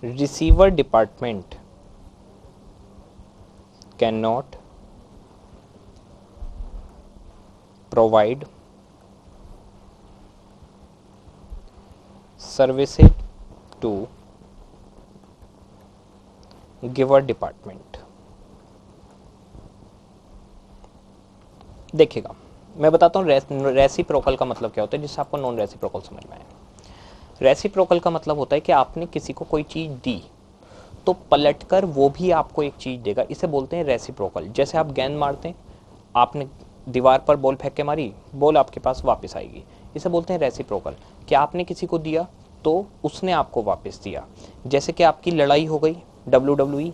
S1: receiver department cannot provide services to giver department। देखिएगा मैं बताता हूँ रेसिप्रोकल का मतलब क्या होता है, जिससे आपको नॉन रेसिप्रोकल समझ में आए। रेसिप्रोकल का मतलब होता है कि आपने किसी को कोई चीज़ दी तो पलटकर वो भी आपको एक चीज़ देगा, इसे बोलते हैं रेसिप्रोकल। जैसे आप गेंद मारते हैं, आपने दीवार पर बॉल फेंक के मारी, बॉल आपके पास वापस आएगी, इसे बोलते हैं रेसिप्रोकल। कि आपने किसी को दिया तो उसने आपको वापस दिया। जैसे कि आपकी लड़ाई हो गई WWE,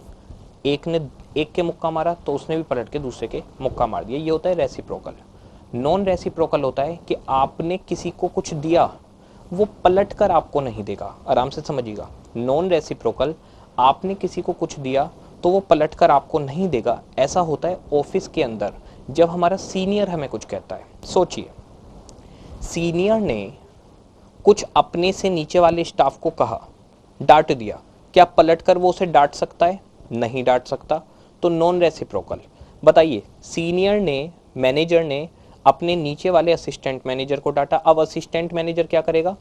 S1: एक ने एक के मुक्का मारा तो उसने भी पलट के दूसरे के मुक्का मार दिया, ये होता है रेसिप्रोकल। नॉन रेसिप्रोकल होता है कि आपने किसी को कुछ दिया, वो पलट कर आपको नहीं देगा। आराम से समझिएगा, नॉन रेसिप्रोकल आपने किसी को कुछ दिया तो वो पलट कर आपको नहीं देगा। ऐसा होता है ऑफिस के अंदर जब हमारा सीनियर हमें कुछ कहता है। सोचिए, सीनियर ने कुछ अपने से नीचे वाले स्टाफ को कहा, डांट दिया, क्या पलटकर वो उसे डांट सकता है? नहीं डांट सकता, तो नॉन रेसिप्रोकल। बताइए, सीनियर ने, मैनेजर ने अपने नीचे वाले असिस्टेंट मैनेजर को डांटा, अब असिस्टेंट मैनेजर क्या करेगा?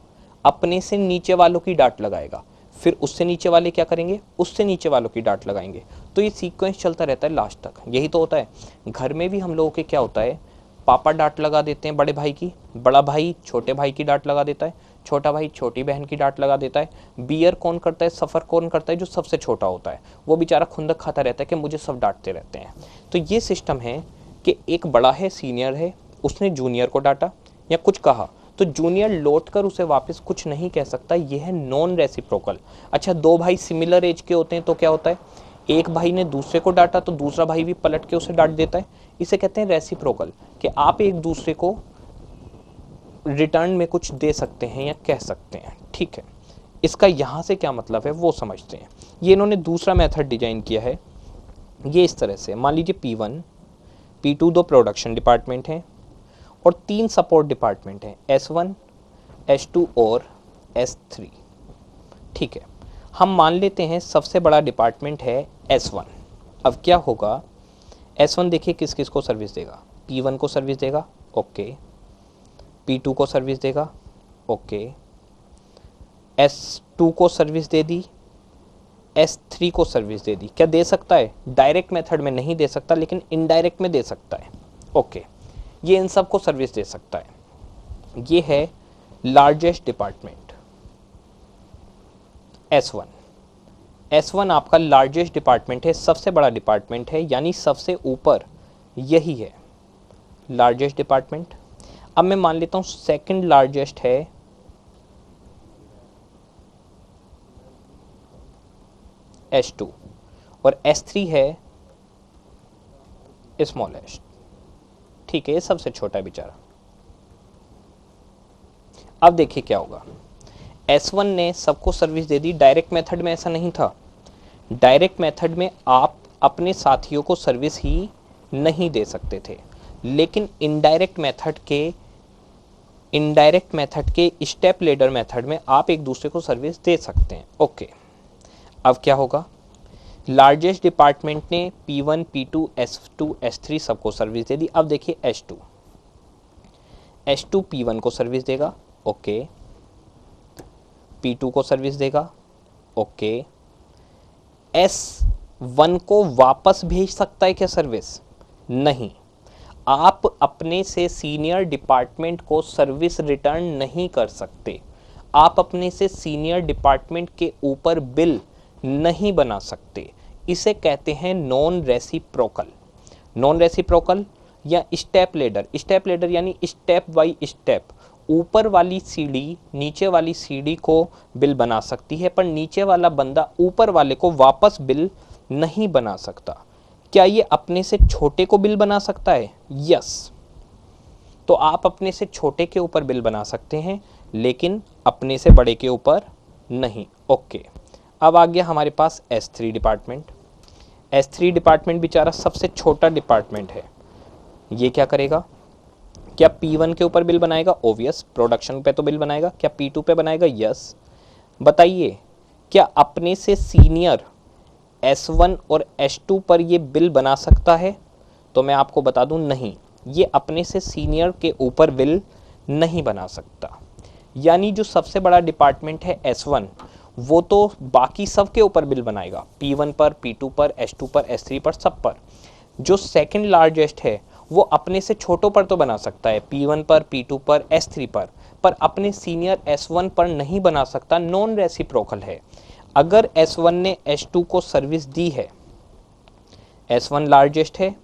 S1: अपने से नीचे वालों की डांट लगाएगा, फिर उससे नीचे वाले क्या करेंगे? उससे नीचे वालों की डांट लगाएंगे। तो ये सीक्वेंस चलता रहता है लास्ट तक। यही तो होता है घर में भी हम लोगों के, क्या होता है, पापा डांट लगा देते हैं बड़े भाई की, बड़ा भाई छोटे भाई की डांट लगा देता है, छोटा भाई छोटी बहन की डांट लगा देता है। बियर कौन करता है, सफ़र कौन करता है? जो सबसे छोटा होता है, वो बेचारा खुंदक खाता रहता है कि मुझे सब डांटते रहते हैं। तो ये सिस्टम है कि एक बड़ा है, सीनियर है, उसने जूनियर को डांटा या कुछ कहा, तो जूनियर लौटकर उसे वापस कुछ नहीं कह सकता, यह है नॉन रेसिप्रोकल। अच्छा, दो भाई सिमिलर एज के होते हैं तो क्या होता है? एक भाई ने दूसरे को डांटा तो दूसरा भाई भी पलट के उसे डांट देता है। इसे कहते हैं रेसिप्रोकल, कि आप एक दूसरे को रिटर्न में कुछ दे सकते हैं या कह सकते हैं। ठीक है, इसका यहाँ से क्या मतलब है वो समझते हैं। ये इन्होंने दूसरा मेथड डिजाइन किया है, ये इस तरह से। मान लीजिए P1 P2 दो प्रोडक्शन डिपार्टमेंट हैं और 3 सपोर्ट डिपार्टमेंट हैं, S1 S2 और S3। ठीक है, हम मान लेते हैं सबसे बड़ा डिपार्टमेंट है S1। अब क्या होगा, S1 देखिए किस किस को सर्विस देगा? P1 को सर्विस देगा, ओके। P2 को सर्विस देगा, ओके। S2 को सर्विस दे दी, S3 को सर्विस दे दी। क्या दे सकता है? डायरेक्ट मेथड में नहीं दे सकता, लेकिन इनडायरेक्ट में दे सकता है, ओके। ये इन सब को सर्विस दे सकता है। ये है लार्जेस्ट डिपार्टमेंट S1। S1 आपका लार्जेस्ट डिपार्टमेंट है, सबसे बड़ा डिपार्टमेंट है, यानी सबसे ऊपर यही है लार्जेस्ट डिपार्टमेंट। अब मैं मान लेता हूं सेकंड लार्जेस्ट है S2 और S3 है स्मॉलेस्ट। ठीक है, ये सबसे छोटा है बेचारा। अब देखिए क्या होगा, S1 ने सबको सर्विस दे दी। डायरेक्ट मेथड में ऐसा नहीं था। डायरेक्ट मेथड में आप अपने साथियों को सर्विस ही नहीं दे सकते थे, लेकिन इनडायरेक्ट मेथड के स्टेप लेडर मेथड में आप एक दूसरे को सर्विस दे सकते हैं, ओके। अब क्या होगा, लार्जेस्ट डिपार्टमेंट ने P1 P2 S2 S3 सबको सर्विस दे दी। अब देखिए S2 P1 को सर्विस देगा, ओके। P2 को सर्विस देगा, ओके। S1 को वापस भेज सकता है क्या सर्विस? नहीं। आप अपने से सीनियर डिपार्टमेंट को सर्विस रिटर्न नहीं कर सकते। आप अपने से सीनियर डिपार्टमेंट के ऊपर बिल नहीं बना सकते। इसे कहते हैं नॉन रेसिप्रोकल। नॉन रेसिप्रोकल या स्टेप लेडर। स्टेप लेडर यानी स्टेप बाय स्टेप, ऊपर वाली सीढ़ी नीचे वाली सीढ़ी को बिल बना सकती है, पर नीचे वाला बंदा ऊपर वाले को वापस बिल नहीं बना सकता। क्या ये अपने से छोटे को बिल बना सकता है? यस। तो आप अपने से छोटे के ऊपर बिल बना सकते हैं, लेकिन अपने से बड़े के ऊपर नहीं, ओके। अब आ गया हमारे पास S3 डिपार्टमेंट। S3 डिपार्टमेंट बेचारा सबसे छोटा डिपार्टमेंट है। ये क्या करेगा? क्या P1 के ऊपर बिल बनाएगा? ओवियस, प्रोडक्शन पे तो बिल बनाएगा। क्या P2 पे बनाएगा? यस। बताइए, क्या अपने से सीनियर S1 और S2 पर ये बिल बना सकता है? तो मैं आपको बता दूं, नहीं, ये अपने से सीनियर के ऊपर बिल नहीं बना सकता। यानी जो सबसे बड़ा डिपार्टमेंट है S1, वो तो बाकी सब के ऊपर बिल बनाएगा, P1 पर, P2 पर, S2 पर, S3 पर, सब पर। जो सेकंड लार्जेस्ट है वो अपने से छोटों पर तो बना सकता है, P1 पर, P2 पर, S3 पर अपने सीनियर S1 पर नहीं बना सकता। नॉन रेसिप्रोकल है। अगर S1 ने S2 को सर्विस दी है, S1 लार्जेस्ट है,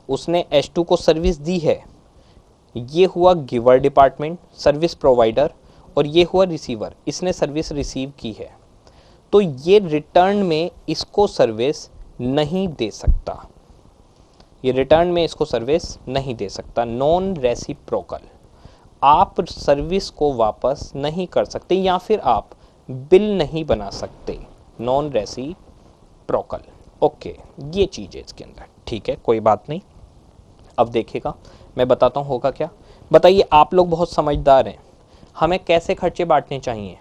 S1: उसने S2 को सर्विस दी है, ये हुआ गिवर डिपार्टमेंट, सर्विस प्रोवाइडर, और ये हुआ रिसीवर, इसने सर्विस रिसीव की है, तो ये रिटर्न में इसको सर्विस नहीं दे सकता। ये रिटर्न में इसको सर्विस नहीं दे सकता। नॉन रेसिप्रोकल, आप सर्विस को वापस नहीं कर सकते या फिर आप बिल नहीं बना सकते। नॉन रेसिप्रोकल, ओके, ये चीज़ है इसके अंदर। ठीक है, कोई बात नहीं। अब देखिएगा, मैं बताता हूँ होगा क्या। बताइए, आप लोग बहुत समझदार हैं, हमें कैसे खर्चे बांटने चाहिए?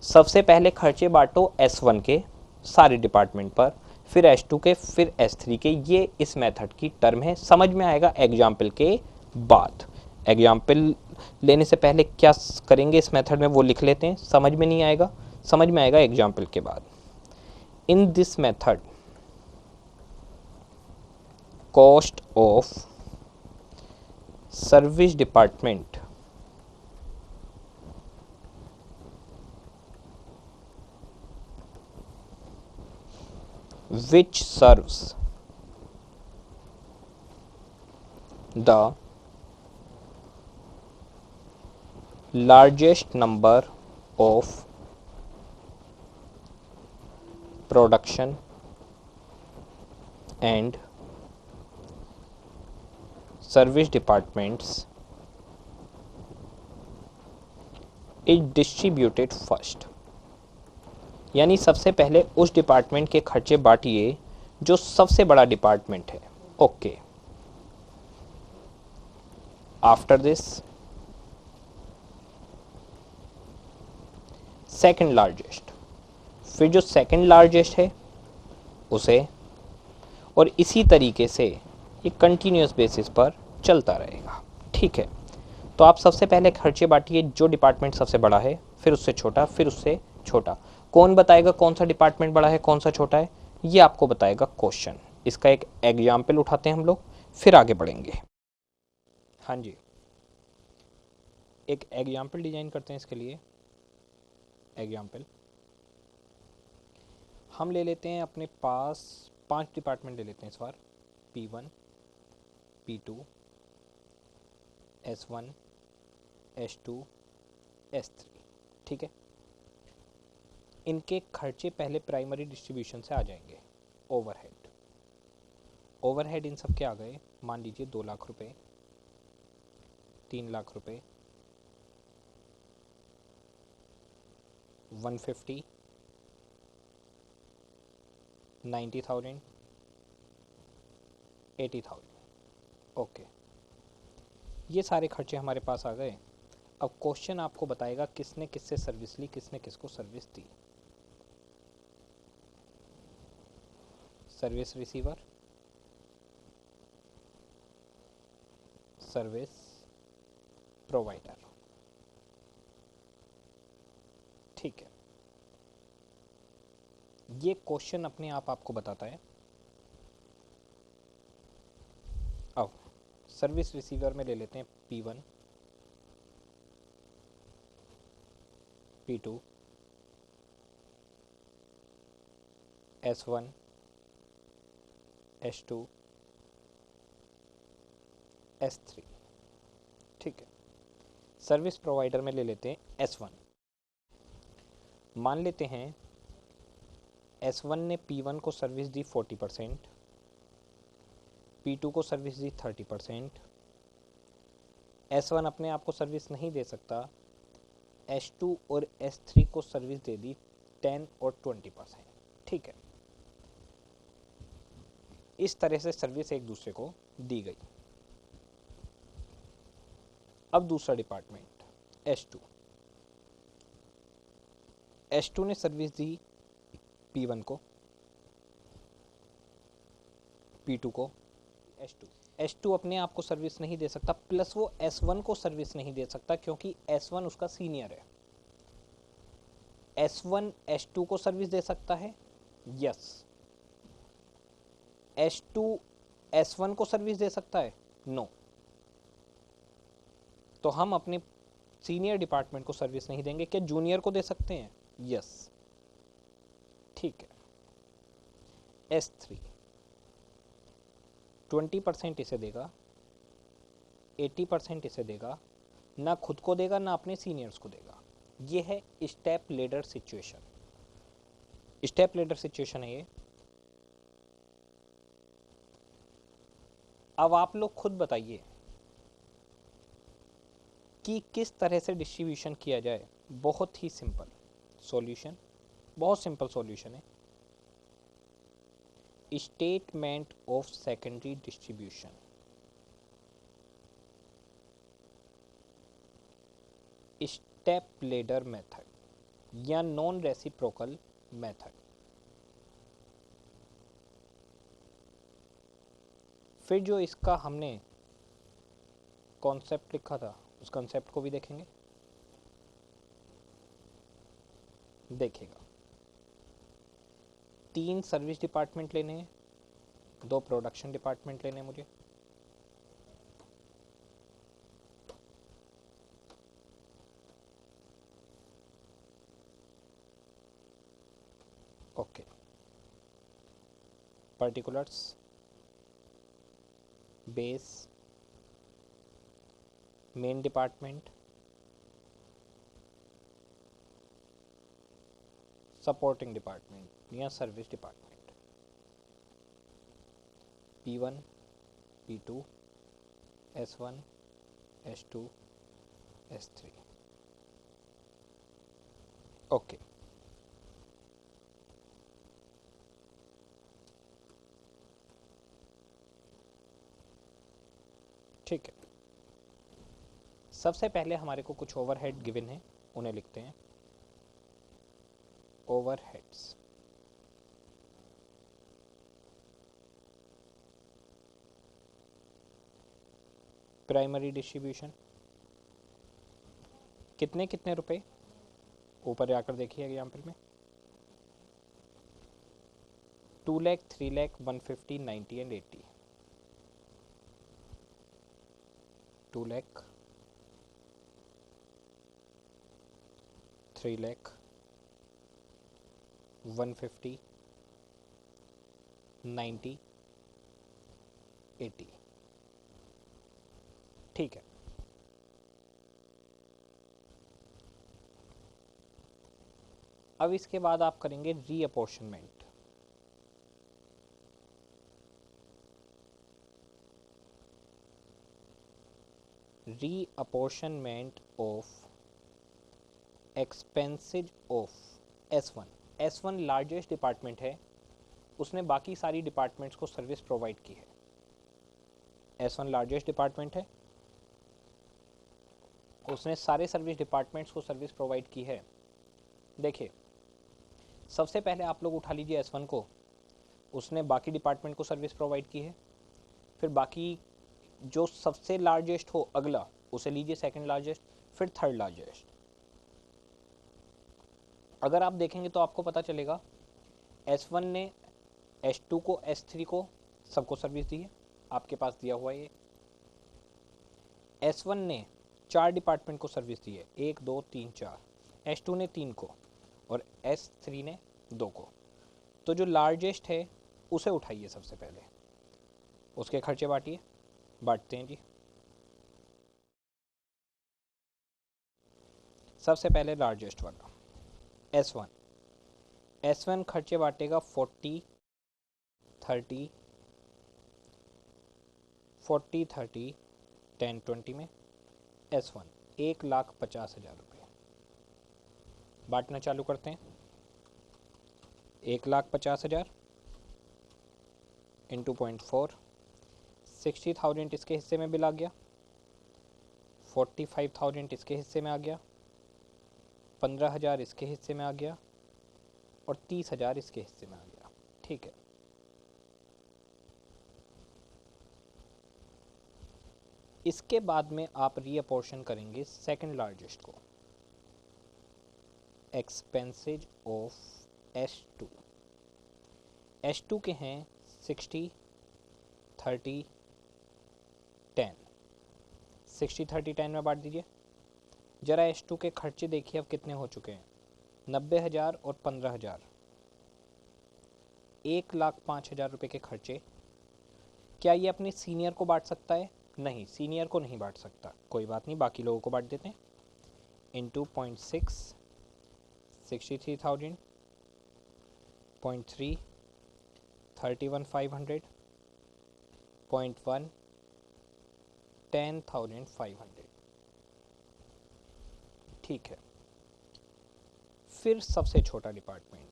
S1: सबसे पहले खर्चे बांटो S1 के, सारे डिपार्टमेंट पर, फिर S2 के, फिर S3 के। ये इस मेथड की टर्म है। समझ में आएगा एग्जाम्पल के बाद। एग्जाम्पल लेने से पहले क्या करेंगे इस मेथड में वो लिख लेते हैं। समझ में नहीं आएगा, समझ में आएगा एग्जाम्पल के बाद। इन this method cost of service department which serves the largest number of production and service departments is distributed first। यानी सबसे पहले उस डिपार्टमेंट के खर्चे बांटिए जो सबसे बड़ा डिपार्टमेंट है। Okay, after this second largest, फिर जो सेकंड लार्जेस्ट है उसे, और इसी तरीके से ये कंटिन्यूस बेसिस पर चलता रहेगा। ठीक है, तो आप सबसे पहले खर्चे बांटिए जो डिपार्टमेंट सबसे बड़ा है, फिर उससे छोटा, फिर उससे छोटा। कौन बताएगा कौन सा डिपार्टमेंट बड़ा है कौन सा छोटा है? ये आपको बताएगा क्वेश्चन। इसका एक एग्जाम्पल उठाते हैं हम लोग, फिर आगे बढ़ेंगे। हाँ जी, एक एग्जाम्पल डिजाइन करते हैं इसके लिए। एग्जाम्पल हम ले लेते हैं, अपने पास 5 डिपार्टमेंट ले लेते हैं इस बार। P1, P2, S1, S2, S3। ठीक है, इनके खर्चे पहले प्राइमरी डिस्ट्रीब्यूशन से आ जाएंगे। ओवरहेड, ओवरहेड इन सब के आ गए। मान लीजिए 2 लाख रुपए, 3 लाख रुपए, 150, 90,000, 80,000। ओके, ये सारे खर्चे हमारे पास आ गए। अब क्वेश्चन आपको बताएगा किसने किससे सर्विस ली, किसने किसको सर्विस दी। Service receiver, service provider. ठीक है, ये क्वेश्चन अपने आप आपको बताता है। अब सर्विस रिसीवर में ले लेते हैं P1, P2, S1, S2, S3। ठीक है, सर्विस प्रोवाइडर में ले लेते हैं S1। मान लेते हैं S1 ने P1 को सर्विस दी 40%, P2 को सर्विस दी 30%। S1 अपने आप को सर्विस नहीं दे सकता, S2 और S3 को सर्विस दे दी 10 और 20%। ठीक है, इस तरह से सर्विस एक दूसरे को दी गई। अब दूसरा डिपार्टमेंट S2, S2 ने सर्विस दी P1 को, P2 को। S2 अपने आप को सर्विस नहीं दे सकता, प्लस वो S1 को सर्विस नहीं दे सकता क्योंकि S1 उसका सीनियर है। S1 S2 को सर्विस दे सकता है, यस। S2 S1 को सर्विस दे सकता है, नो। तो हम अपने सीनियर डिपार्टमेंट को सर्विस नहीं देंगे। क्या जूनियर को दे सकते हैं? यस। ठीक है, S3 20% इसे देगा, 80% इसे देगा, ना खुद को देगा ना अपने सीनियर्स को देगा। ये है step ladder situation. Step ladder situation है ये। अब आप लोग खुद बताइए कि किस तरह से डिस्ट्रीब्यूशन किया जाए। बहुत ही सिंपल सॉल्यूशन, बहुत सिंपल सॉल्यूशन है। Statement of secondary distribution. Step ladder method या नॉन रेसिप्रोकल मेथड। फिर जो इसका हमने कॉन्सेप्ट लिखा था उस कॉन्सेप्ट को भी देखेंगे। देखिएगा, 3 सर्विस डिपार्टमेंट लेने हैं, 2 प्रोडक्शन डिपार्टमेंट लेने हैं मुझे। Okay, particulars, base, main department, supporting department या service department, P1, P2, S1, S2, S3। Okay, ठीक है। सबसे पहले हमारे को कुछ ओवरहेड गिवन है, उन्हें लिखते हैं। ओवरहेड्स, प्राइमरी डिस्ट्रीब्यूशन, कितने कितने रुपए, ऊपर जाकर देखिए एग्जाम्पल में 2 लाख, 3 लाख, 150, 90 एंड 80। 2 लाख, 3 लाख, 150, 90, 80। ठीक है, अब इसके बाद आप करेंगे reapportionment. Reapportionment of expenses of S1। S1 largest department है, उसने बाकी सारी डिपार्टमेंट्स को सर्विस प्रोवाइड की है। S1 लार्जेस्ट डिपार्टमेंट है, उसने सारे सर्विस डिपार्टमेंट्स को सर्विस प्रोवाइड की है। देखिए, सबसे पहले आप लोग उठा लीजिए S1 को, उसने बाकी डिपार्टमेंट को सर्विस प्रोवाइड की है। फिर बाकी जो सबसे लार्जेस्ट हो अगला, उसे लीजिए सेकंड लार्जेस्ट, फिर थर्ड लार्जेस्ट। अगर आप देखेंगे तो आपको पता चलेगा S1 ने S2 को, S3 को, सबको सर्विस दी है, आपके पास दिया हुआ है ये। S1 ने 4 डिपार्टमेंट को सर्विस दी है, 1 2 3 4। S2 ने 3 को और S3 ने 2 को। तो जो लार्जेस्ट है उसे उठाइए सबसे पहले, उसके खर्चे बांटिए। बांटते हैं जी। सबसे पहले लार्जेस्ट वाला S1। S1 खर्चे बांटेगा 40 30 40 30 10 20 में। S1 1,50,000 रुपये। बांटना चालू करते हैं। 1,50,000 इंटू 0.4, 60,000 इसके हिस्से में बिल आ गया, 45,000 इसके हिस्से में आ गया, 15,000 इसके हिस्से में आ गया और 30,000 इसके हिस्से में आ गया। ठीक है, इसके बाद में आप रीअपोर्शन करेंगे सेकंड लार्जेस्ट को। Expenses of S2। S2 के हैं 60 30 10। 60 30 10 में बांट दीजिए। जरा S2 के खर्चे देखिए अब कितने हो चुके हैं, 90,000 और 15,000, 1,05,000 रुपये के खर्चे। क्या ये अपने सीनियर को बांट सकता है? नहीं, सीनियर को नहीं बांट सकता। कोई बात नहीं, बाकी लोगों को बांट देते हैं। इंटू 0.6, 63,000, 0.3, 31,500, 0.1, 10,500। ठीक है, फिर सबसे छोटा department,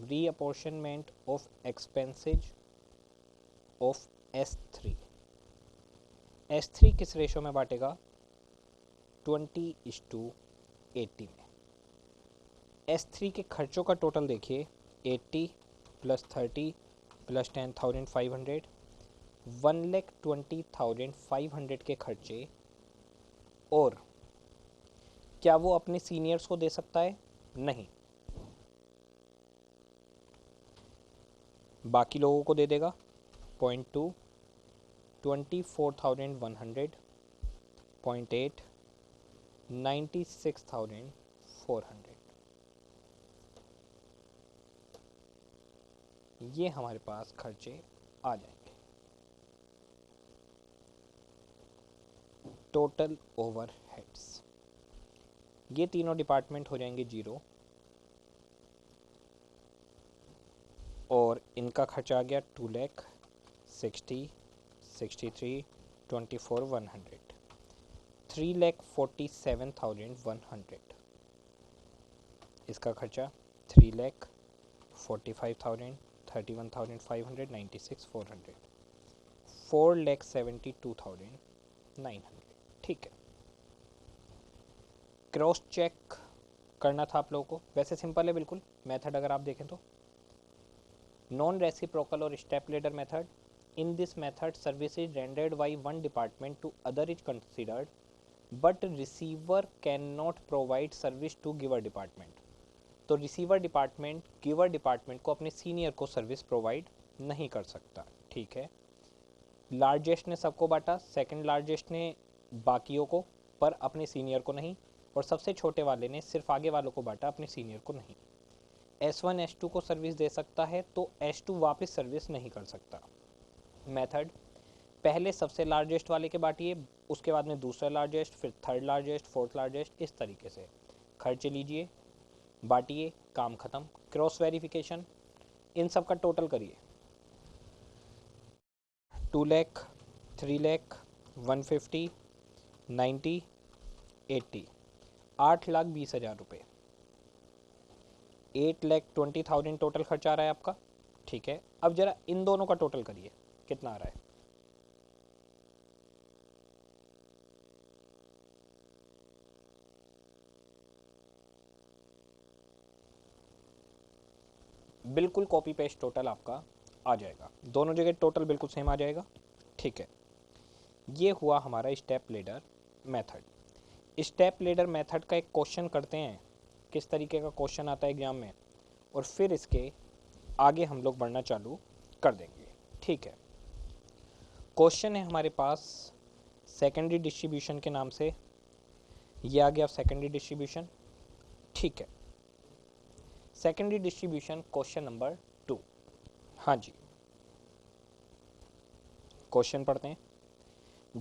S1: reapportionment of expenses of S3। S3 किस रेशो में बांटेगा? 20:80 में। S3 के खर्चों का टोटल देखिए, 80 + 30 + 10,500, 1,20,500 के खर्चे, और क्या वो अपने सीनियर्स को दे सकता है? नहीं, बाकी लोगों को दे देगा। 0.2, 24,100, 0.8, 96,400। ये हमारे पास खर्चे आ जाएंगे। टोटल ओवरहेड्स, ये तीनों डिपार्टमेंट हो जाएंगे 0, और इनका खर्चा आ गया 2,60,000, 63, 24,100, 3,47,100। इसका खर्चा 3,45,000, 31,500, 96,400, 4,72,900। ठीक है, क्रॉस चेक करना था आप लोगों को। वैसे सिंपल है बिल्कुल मेथड, अगर आप देखें तो नॉन रेसिप्रोकल और step ladder method. In this method service is rendered by one department to other is considered, but receiver can not provide service to giver department. तो रिसीवर डिपार्टमेंट गिवर डिपार्टमेंट को अपने सीनियर को सर्विस प्रोवाइड नहीं कर सकता। ठीक है, लार्जेस्ट ने सबको बांटा, सेकंड लार्जेस्ट ने बाकियों को पर अपने सीनियर को नहीं, और सबसे छोटे वाले ने सिर्फ आगे वालों को बांटा, अपने सीनियर को नहीं। S1 S2 को सर्विस दे सकता है तो S2 वापस सर्विस नहीं कर सकता। मेथड, पहले सबसे लार्जेस्ट वाले के बांटिए, उसके बाद में दूसरा लार्जेस्ट, फिर थर्ड लार्जेस्ट, फोर्थ लार्जेस्ट, इस तरीके से खर्चे लीजिए, बांटिए, काम खत्म। क्रॉस वेरिफिकेशन, इन सब का टोटल करिए। 2 लाख, 3 लाख, 150, 90, 80, 8,20,000 रुपये। 8,20,000 टोटल खर्चा आ रहा है आपका। ठीक है, अब जरा इन दोनों का टोटल करिए, कितना आ रहा है? बिल्कुल कॉपी पेस्ट टोटल आपका आ जाएगा, दोनों जगह टोटल बिल्कुल सेम आ जाएगा। ठीक है, ये हुआ हमारा step ladder method. Step ladder method का एक क्वेश्चन करते हैं, किस तरीके का क्वेश्चन आता है एग्जाम में, और फिर इसके आगे हम लोग बढ़ना चालू कर देंगे। ठीक है, क्वेश्चन है हमारे पास सेकेंडरी डिस्ट्रीब्यूशन के नाम से, ये आ गया सेकेंडरी डिस्ट्रीब्यूशन। ठीक है, सेकेंडरी डिस्ट्रीब्यूशन क्वेश्चन नंबर 2। हाँ जी, क्वेश्चन पढ़ते हैं।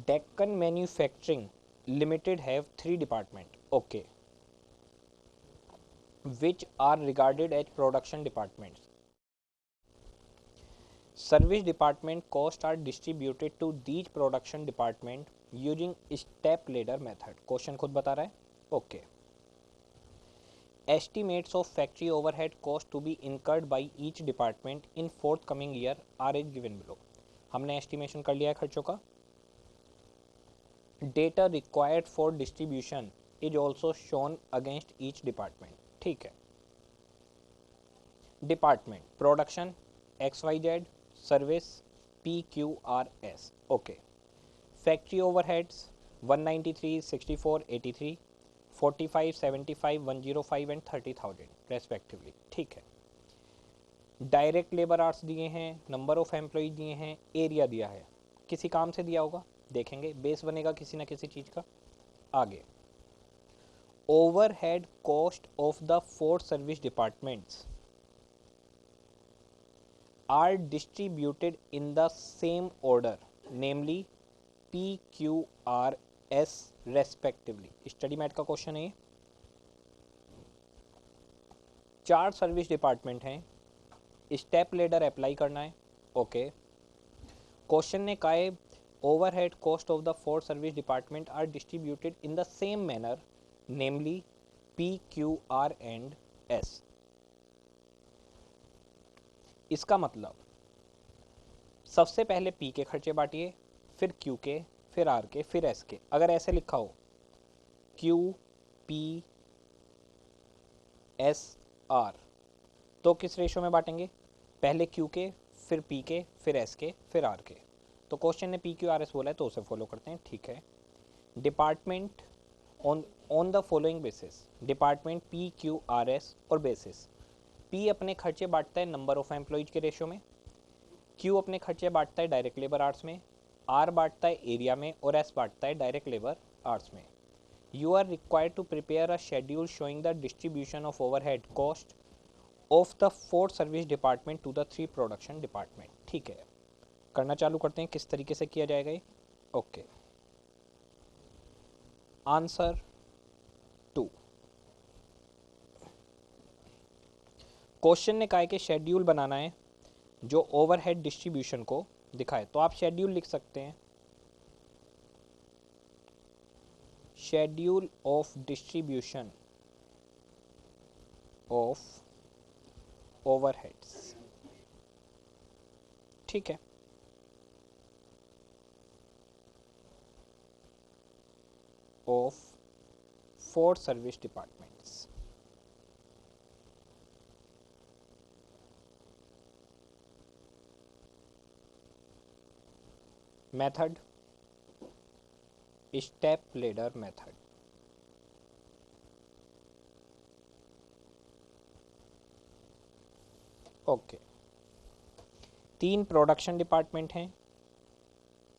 S1: Deccan manufacturing limited have 3 department, okay, which are regarded as production departments. Service department costs are distributed to these production department using step ladder method. Question खुद बता रहा है, okay. Estimates of factory overhead cost to be incurred by each department in forthcoming year are as given below. हमने एस्टिमेशन कर लिया है खर्चों का। Data required for distribution is also shown against each department. ठीक है, department production XYZ, service PQRS, okay. Factory overheads 193, 64, 83, 45, 75, 105 and 30,000 respectively. ठीक है, डायरेक्ट लेबर आवर्स दिए हैं, नंबर ऑफ एम्प्लॉय दिए हैं, एरिया दिया है, किसी काम से दिया होगा, देखेंगे बेस बनेगा किसी ना किसी चीज़ का। आगे, overhead cost of the 4 service departments are distributed in the same order, namely PQRS respectively. Study mat का क्वेश्चन है। 4 सर्विस डिपार्टमेंट हैं, स्टेप लेडर अप्लाई करना है, ओके। क्वेश्चन ने कहा है overhead cost of the 4 service department are distributed in the same manner, namely PQR and S। इसका मतलब सबसे पहले P के खर्चे बांटिए, फिर Q के, फिर R के, फिर S के। अगर ऐसे लिखा हो Q P S R तो किस रेशो में बांटेंगे? पहले Q के, फिर P के, फिर S के, फिर R के। तो क्वेश्चन ने PQRS बोला है तो उसे फॉलो करते हैं, ठीक है। Department on the following basis, department PQRS और बेसिस। P अपने खर्चे बांटता है नंबर ऑफ एम्प्लॉयज के रेशियो में, Q अपने खर्चे बांटता है डायरेक्ट लेबर आवर्स में, R बांटता है एरिया में और S बांटता है डायरेक्ट लेबर आवर्स में। You are required to prepare a schedule showing the distribution of overhead cost of the 4 service department to the 3 production department। ठीक है, करना चालू करते हैं किस तरीके से किया जाएगा ये। Okay, answer 2। क्वेश्चन ने कहा है कि शेड्यूल बनाना है जो ओवरहेड डिस्ट्रीब्यूशन को दिखाए, तो आप शेड्यूल लिख सकते हैं, schedule of distribution of overheads. ठीक है, of 4 service departments. Method step ladder method. Okay, 3 production department हैं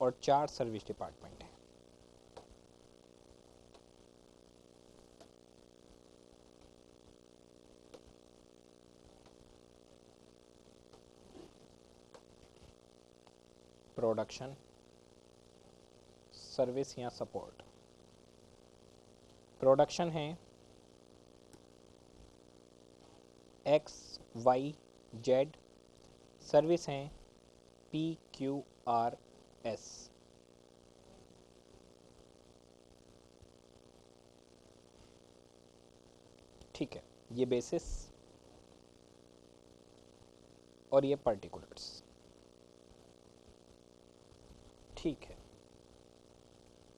S1: और 4 सर्विस डिपार्टमेंट हैं। प्रोडक्शन, सर्विस या सपोर्ट। प्रोडक्शन है XYZ, सर्विस हैं PQRS। ठीक है, ये बेसिस और ये पर्टिकुलर्स। ठीक है,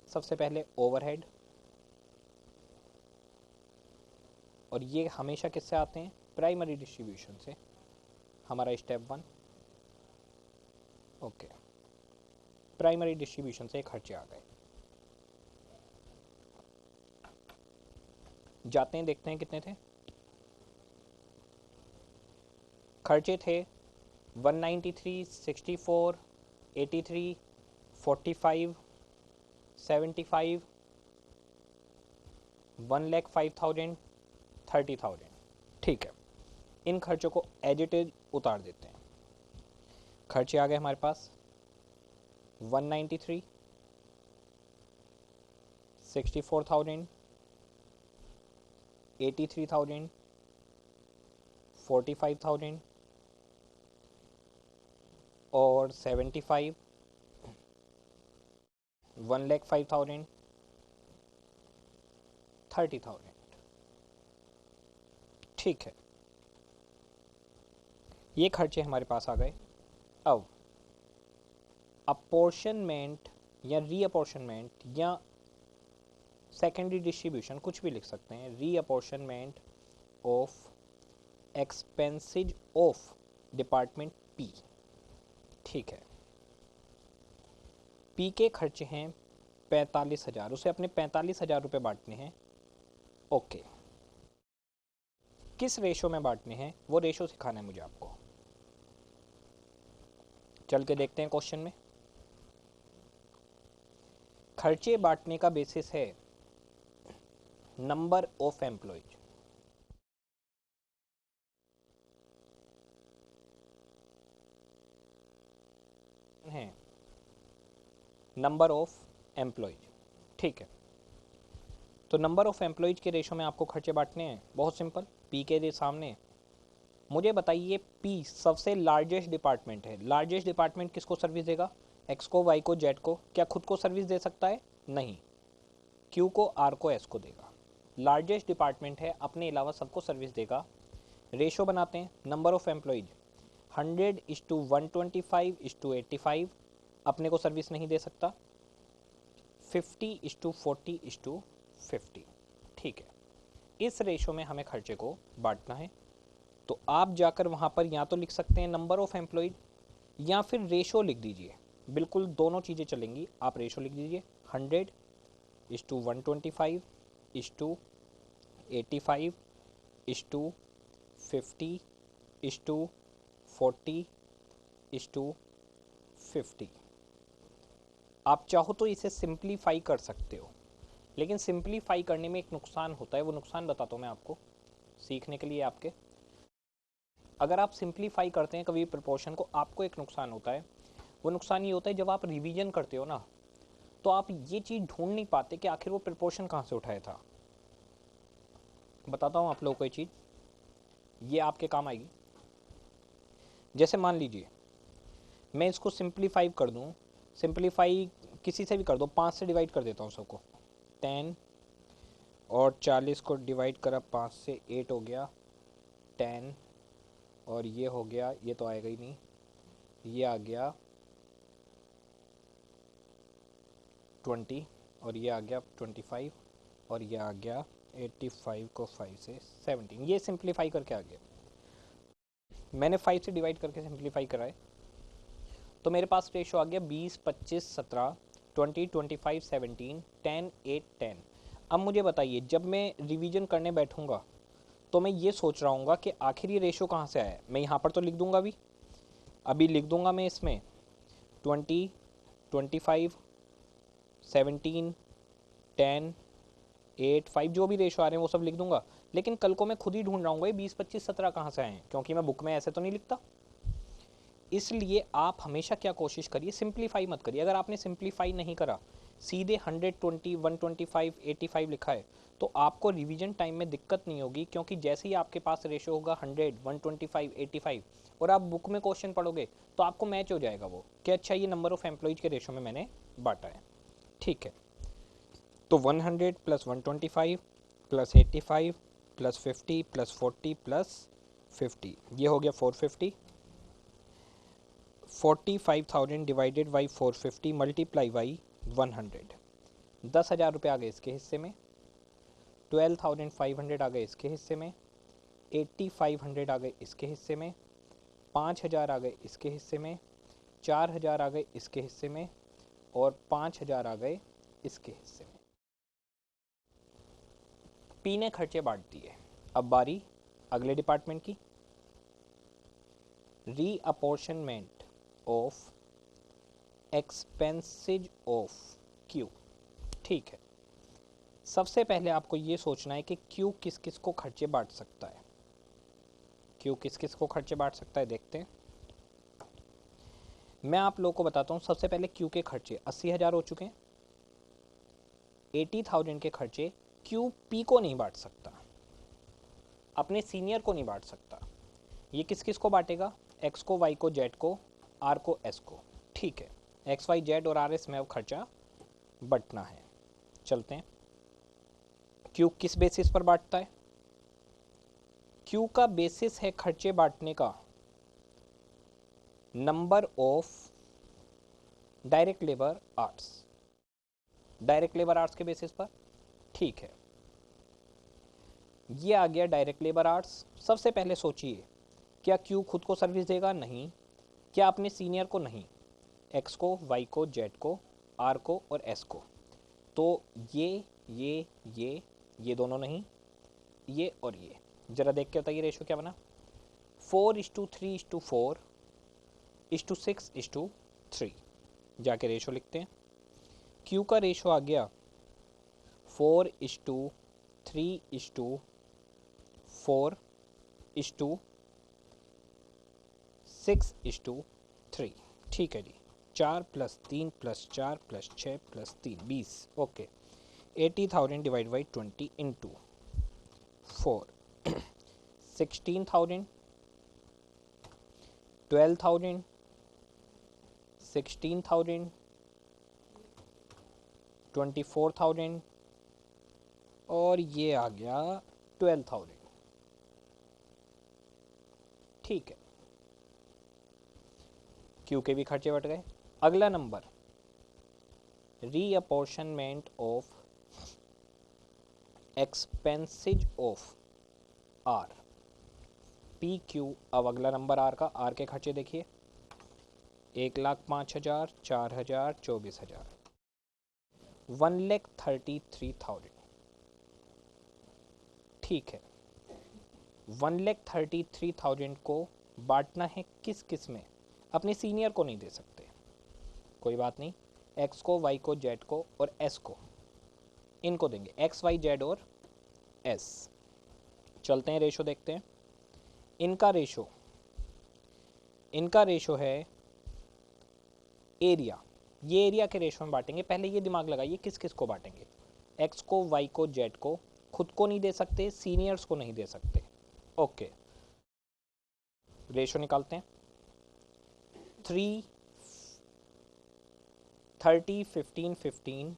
S1: सबसे पहले ओवरहेड, और ये हमेशा किससे आते हैं, प्राइमरी डिस्ट्रीब्यूशन से। हमारा स्टेप 1, ओके, प्राइमरी डिस्ट्रीब्यूशन से खर्चे आ गए। जाते हैं, देखते हैं कितने थे। खर्चे थे 193, 64, 83, 45, 75, 1,05,000, 30,000। ठीक है, इन खर्चों को एज इट इज उतार देते हैं। खर्चे आ गए हमारे पास 193, 64,000, 83,000, 45,000 और 75, 1,05,000, 30,000। ठीक है, ये खर्चे हमारे पास आ गए। अब अपोर्शनमेंट या रीअपोर्शनमेंट या सेकेंडरी डिस्ट्रीब्यूशन, कुछ भी लिख सकते हैं, reapportionment of expenses of department P। ठीक है, P के खर्चे हैं 45,000, उसे अपने 45,000 रुपये बांटने हैं। ओके, किस रेशो में बांटने हैं वो रेशो सिखाना है मुझे आपको। चल के देखते हैं क्वेश्चन में। खर्चे बांटने का बेसिस है नंबर ऑफ एम्प्लॉयज। है नंबर ऑफ एम्प्लॉयज। ठीक है, तो नंबर ऑफ एम्प्लॉयज के रेशो में आपको खर्चे बांटने हैं। बहुत सिंपल, P के सामने मुझे बताइए, P सबसे लार्जेस्ट डिपार्टमेंट है। लार्जेस्ट डिपार्टमेंट किसको सर्विस देगा, X को, Y को, Z को। क्या खुद को सर्विस दे सकता है, नहीं। Q को, R को, S को देगा। लार्जेस्ट डिपार्टमेंट है, अपने अलावा सबको सर्विस देगा। रेशो बनाते हैं, नंबर ऑफ एम्प्लॉयज 100:125:85, अपने को सर्विस नहीं दे सकता। 50:40:50। ठीक है, इस रेशो में हमें खर्चे को बांटना है। तो आप जाकर वहाँ पर या तो लिख सकते हैं नंबर ऑफ एम्प्लॉयज या फिर रेशो लिख दीजिए। बिल्कुल दोनों चीज़ें चलेंगी। आप रेशो लिख दीजिए 100:125 = 85 = 50 = 40 = 50। आप चाहो तो इसे सिंप्लीफाई कर सकते हो, लेकिन सिंप्लीफाई करने में एक नुकसान होता है। वो नुकसान बताता हूँ मैं आपको सीखने के लिए आपके। अगर आप सिंप्लीफाई करते हैं कभी प्रोपोर्शन को, आपको एक नुकसान होता है। वो नुकसान ये होता है, जब आप रिवीजन करते हो ना, तो आप ये चीज़ ढूंढ नहीं पाते कि आखिर वो प्रोपोर्शन कहाँ से उठाया था। बताता हूँ आप लोगों को ये चीज़, ये आपके काम आएगी। जैसे मान लीजिए मैं इसको सिंप्लीफाई कर दूँ, सिंप्लीफाई किसी से भी कर दो, 5 से डिवाइड कर देता हूँ सबको। 10 और 40 को डिवाइड करा 5 से, 8 हो गया 10, और ये हो गया, ये तो आएगा ही नहीं, ये आ गया 20, और ये आ गया 25, और ये आ गया 85 को 5 से 17। ये सिंप्लीफाई करके आ गया। मैंने 5 से डिवाइड करके सिंप्लीफाई कराए, तो मेरे पास रेशो आ गया 20, 25, 17, 20, 25, 17, 10, 8, 10। अब मुझे बताइए, जब मैं रिवीजन करने बैठूंगा तो मैं ये सोच रहा हूँ कि आखिर ये रेशो कहाँ से आया है। मैं यहाँ पर तो लिख दूंगा, अभी लिख दूंगा मैं इसमें 20, 25, 17, 10, 8, 5, जो भी रेशो आ रहे हैं वो सब लिख दूंगा। लेकिन कल को मैं खुद ही ढूंढ रहा हूँ 20, 25, 17 कहाँ से आए हैं, क्योंकि मैं बुक में ऐसे तो नहीं लिखता। इसलिए आप हमेशा क्या कोशिश करिए, सिंप्लीफाई मत करिए। अगर आपने सिंप्लीफाई नहीं करा, सीधे 120, 125, 85 लिखा है, तो आपको रिवीजन टाइम में दिक्कत नहीं होगी, क्योंकि जैसे ही आपके पास रेशो होगा 100, 125, 85, और आप बुक में क्वेश्चन पढ़ोगे तो आपको मैच हो जाएगा वो कि अच्छा ये नंबर ऑफ एम्प्लॉयज के रेशो में मैंने बांटा है। ठीक है, तो 100 + 125 + 85 + 50 + 40 + 50, ये हो गया 450। 45,000 डिवाइडेड बाई 450 मल्टीप्लाई बाई 100, 10,000 रुपये आ गए इसके हिस्से में। 12,500 आ गए इसके हिस्से में। 8,500 आ गए इसके हिस्से में। 5,000 आ गए इसके हिस्से में। 4,000 आ गए इसके हिस्से में, और 5,000 आ गए इसके हिस्से में। पी ने खर्चे बांट दिए। अब बारी अगले डिपार्टमेंट की, रीअपोर्शनमेंट ऑफ एक्सपेंसेज ऑफ क्यू। ठीक है, सबसे पहले आपको ये सोचना है कि क्यू किस किस को खर्चे बांट सकता है। क्यू किस किस को खर्चे बांट सकता है, देखते हैं। मैं आप लोगों को बताता हूँ। सबसे पहले क्यू के खर्चे 80,000 हो चुके हैं। 80,000 के खर्चे क्यू पी को नहीं बांट सकता, अपने सीनियर को नहीं बांट सकता। ये किस किस को बांटेगा, एक्स को, वाई को, जेड को, आर को, एस को। ठीक है, एक्स, वाई, जेड और आर, एस में अब खर्चा बंटना है। चलते हैं। क्यू किस बेसिस पर बांटता है? क्यू का बेसिस है खर्चे बांटने का number of direct labour hours, direct labour hours के बेसिस पर। ठीक है, ये आ गया डायरेक्ट लेबर आवर्स। सबसे पहले सोचिए, क्या क्यू खुद को सर्विस देगा? नहीं। क्या अपने सीनियर को? नहीं। एक्स को, वाई को, जेड को, आर को और एस को। तो ये दोनों नहीं, ये और ये। जरा देख के बताइए रेशो क्या बना। 4:3:4 6:3। जाके रेशो लिखते हैं। क्यू का रेशो आ गया 4:3:4:6:3। ठीक है जी, 4 + 3 + 4 + 6 + 3 20। ओके, 80,000 डिवाइड बाई 20 इंटू 4 16,000, 12,000, 16,000, 24,000, और ये आ गया 12,000। ठीक है, क्यू के भी खर्चे बढ़ गए। अगला number, reapportionment of expenses of R, P Q. अब अगला नंबर आर का। आर के खर्चे देखिए, 1,05,000, 4,000, 24,000, 1,33,000। ठीक है, 1,33,000 को बांटना है किस किस में? अपने सीनियर को नहीं दे सकते, कोई बात नहीं, एक्स को, वाई को, जेड को और एस को, इनको देंगे, एक्स वाई जेड और एस। चलते हैं रेशो देखते हैं। इनका रेशो है एरिया, ये एरिया के रेशो में बांटेंगे। पहले ये दिमाग लगाइए किस किस को बांटेंगे, एक्स को, वाई को, जेड को, खुद को नहीं दे सकते, सीनियर्स को नहीं दे सकते। ओके, रेशो निकालते हैं। 3 30 15 15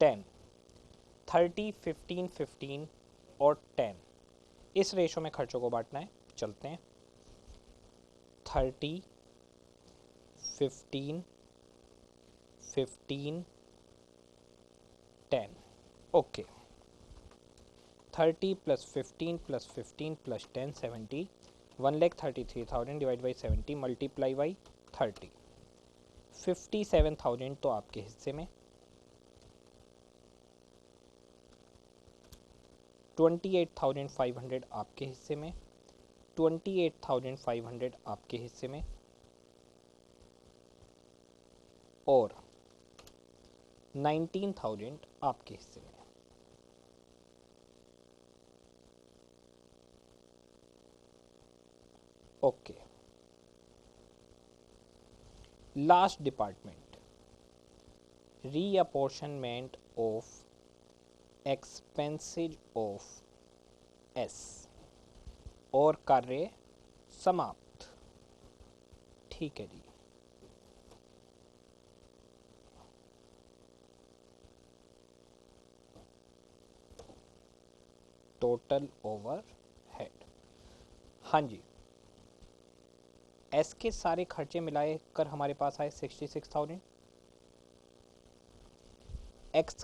S1: 10, 30 15 15 और 10, इस रेशो में खर्चों को बांटना है। चलते हैं, 30 15 15 10। Okay, 30 + 15 + 15 + 10 70, 1,33,000 divide by 70 multiply by 30, 57,000 तो आपके हिस्से में, 28,500 आपके हिस्से में, 28,500 आपके हिस्से में, और 19,000 आपके हिस्से में। Okay, last department, reapportionment of expenses of S, और कार्य समाप्त। ठीक है जी, टोटल ओवरहेड। हाँ जी, एस के सारे खर्चे मिलाए कर हमारे पास आए 66,000। एक्स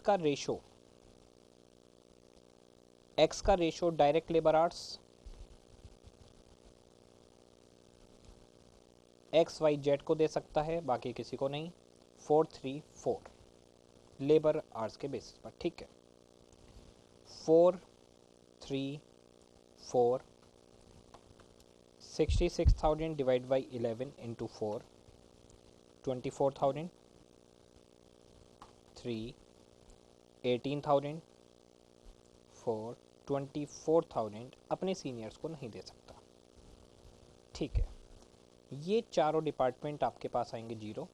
S1: का ratio direct labour hours, X Y Z को दे सकता है, बाकी किसी को नहीं, 434 लेबर आवर्स के बेसिस पर। ठीक है, 434 66,000 डिवाइड बाई 11 इंटू 4, 24,000, 3 18,000, 4 24,000 अपने सीनियर्स को नहीं दे सकता। ठीक है, ये चारों डिपार्टमेंट आपके पास आएंगे 0,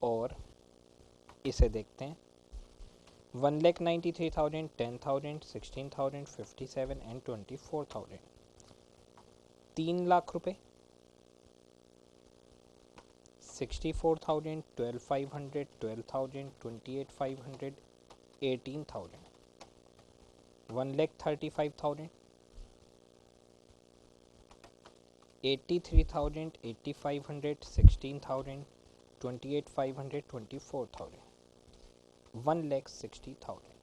S1: और इसे देखते हैं, 1,93,000, 10,000, 16,000, 57 एंड 24,000, 3 लाख रुपए, 64,000, 12,500, 12,000, 28,500, 18,000, 1,35,000, 83,000, 8,500, 16,000, 28,500, 24,000, 1,60,000।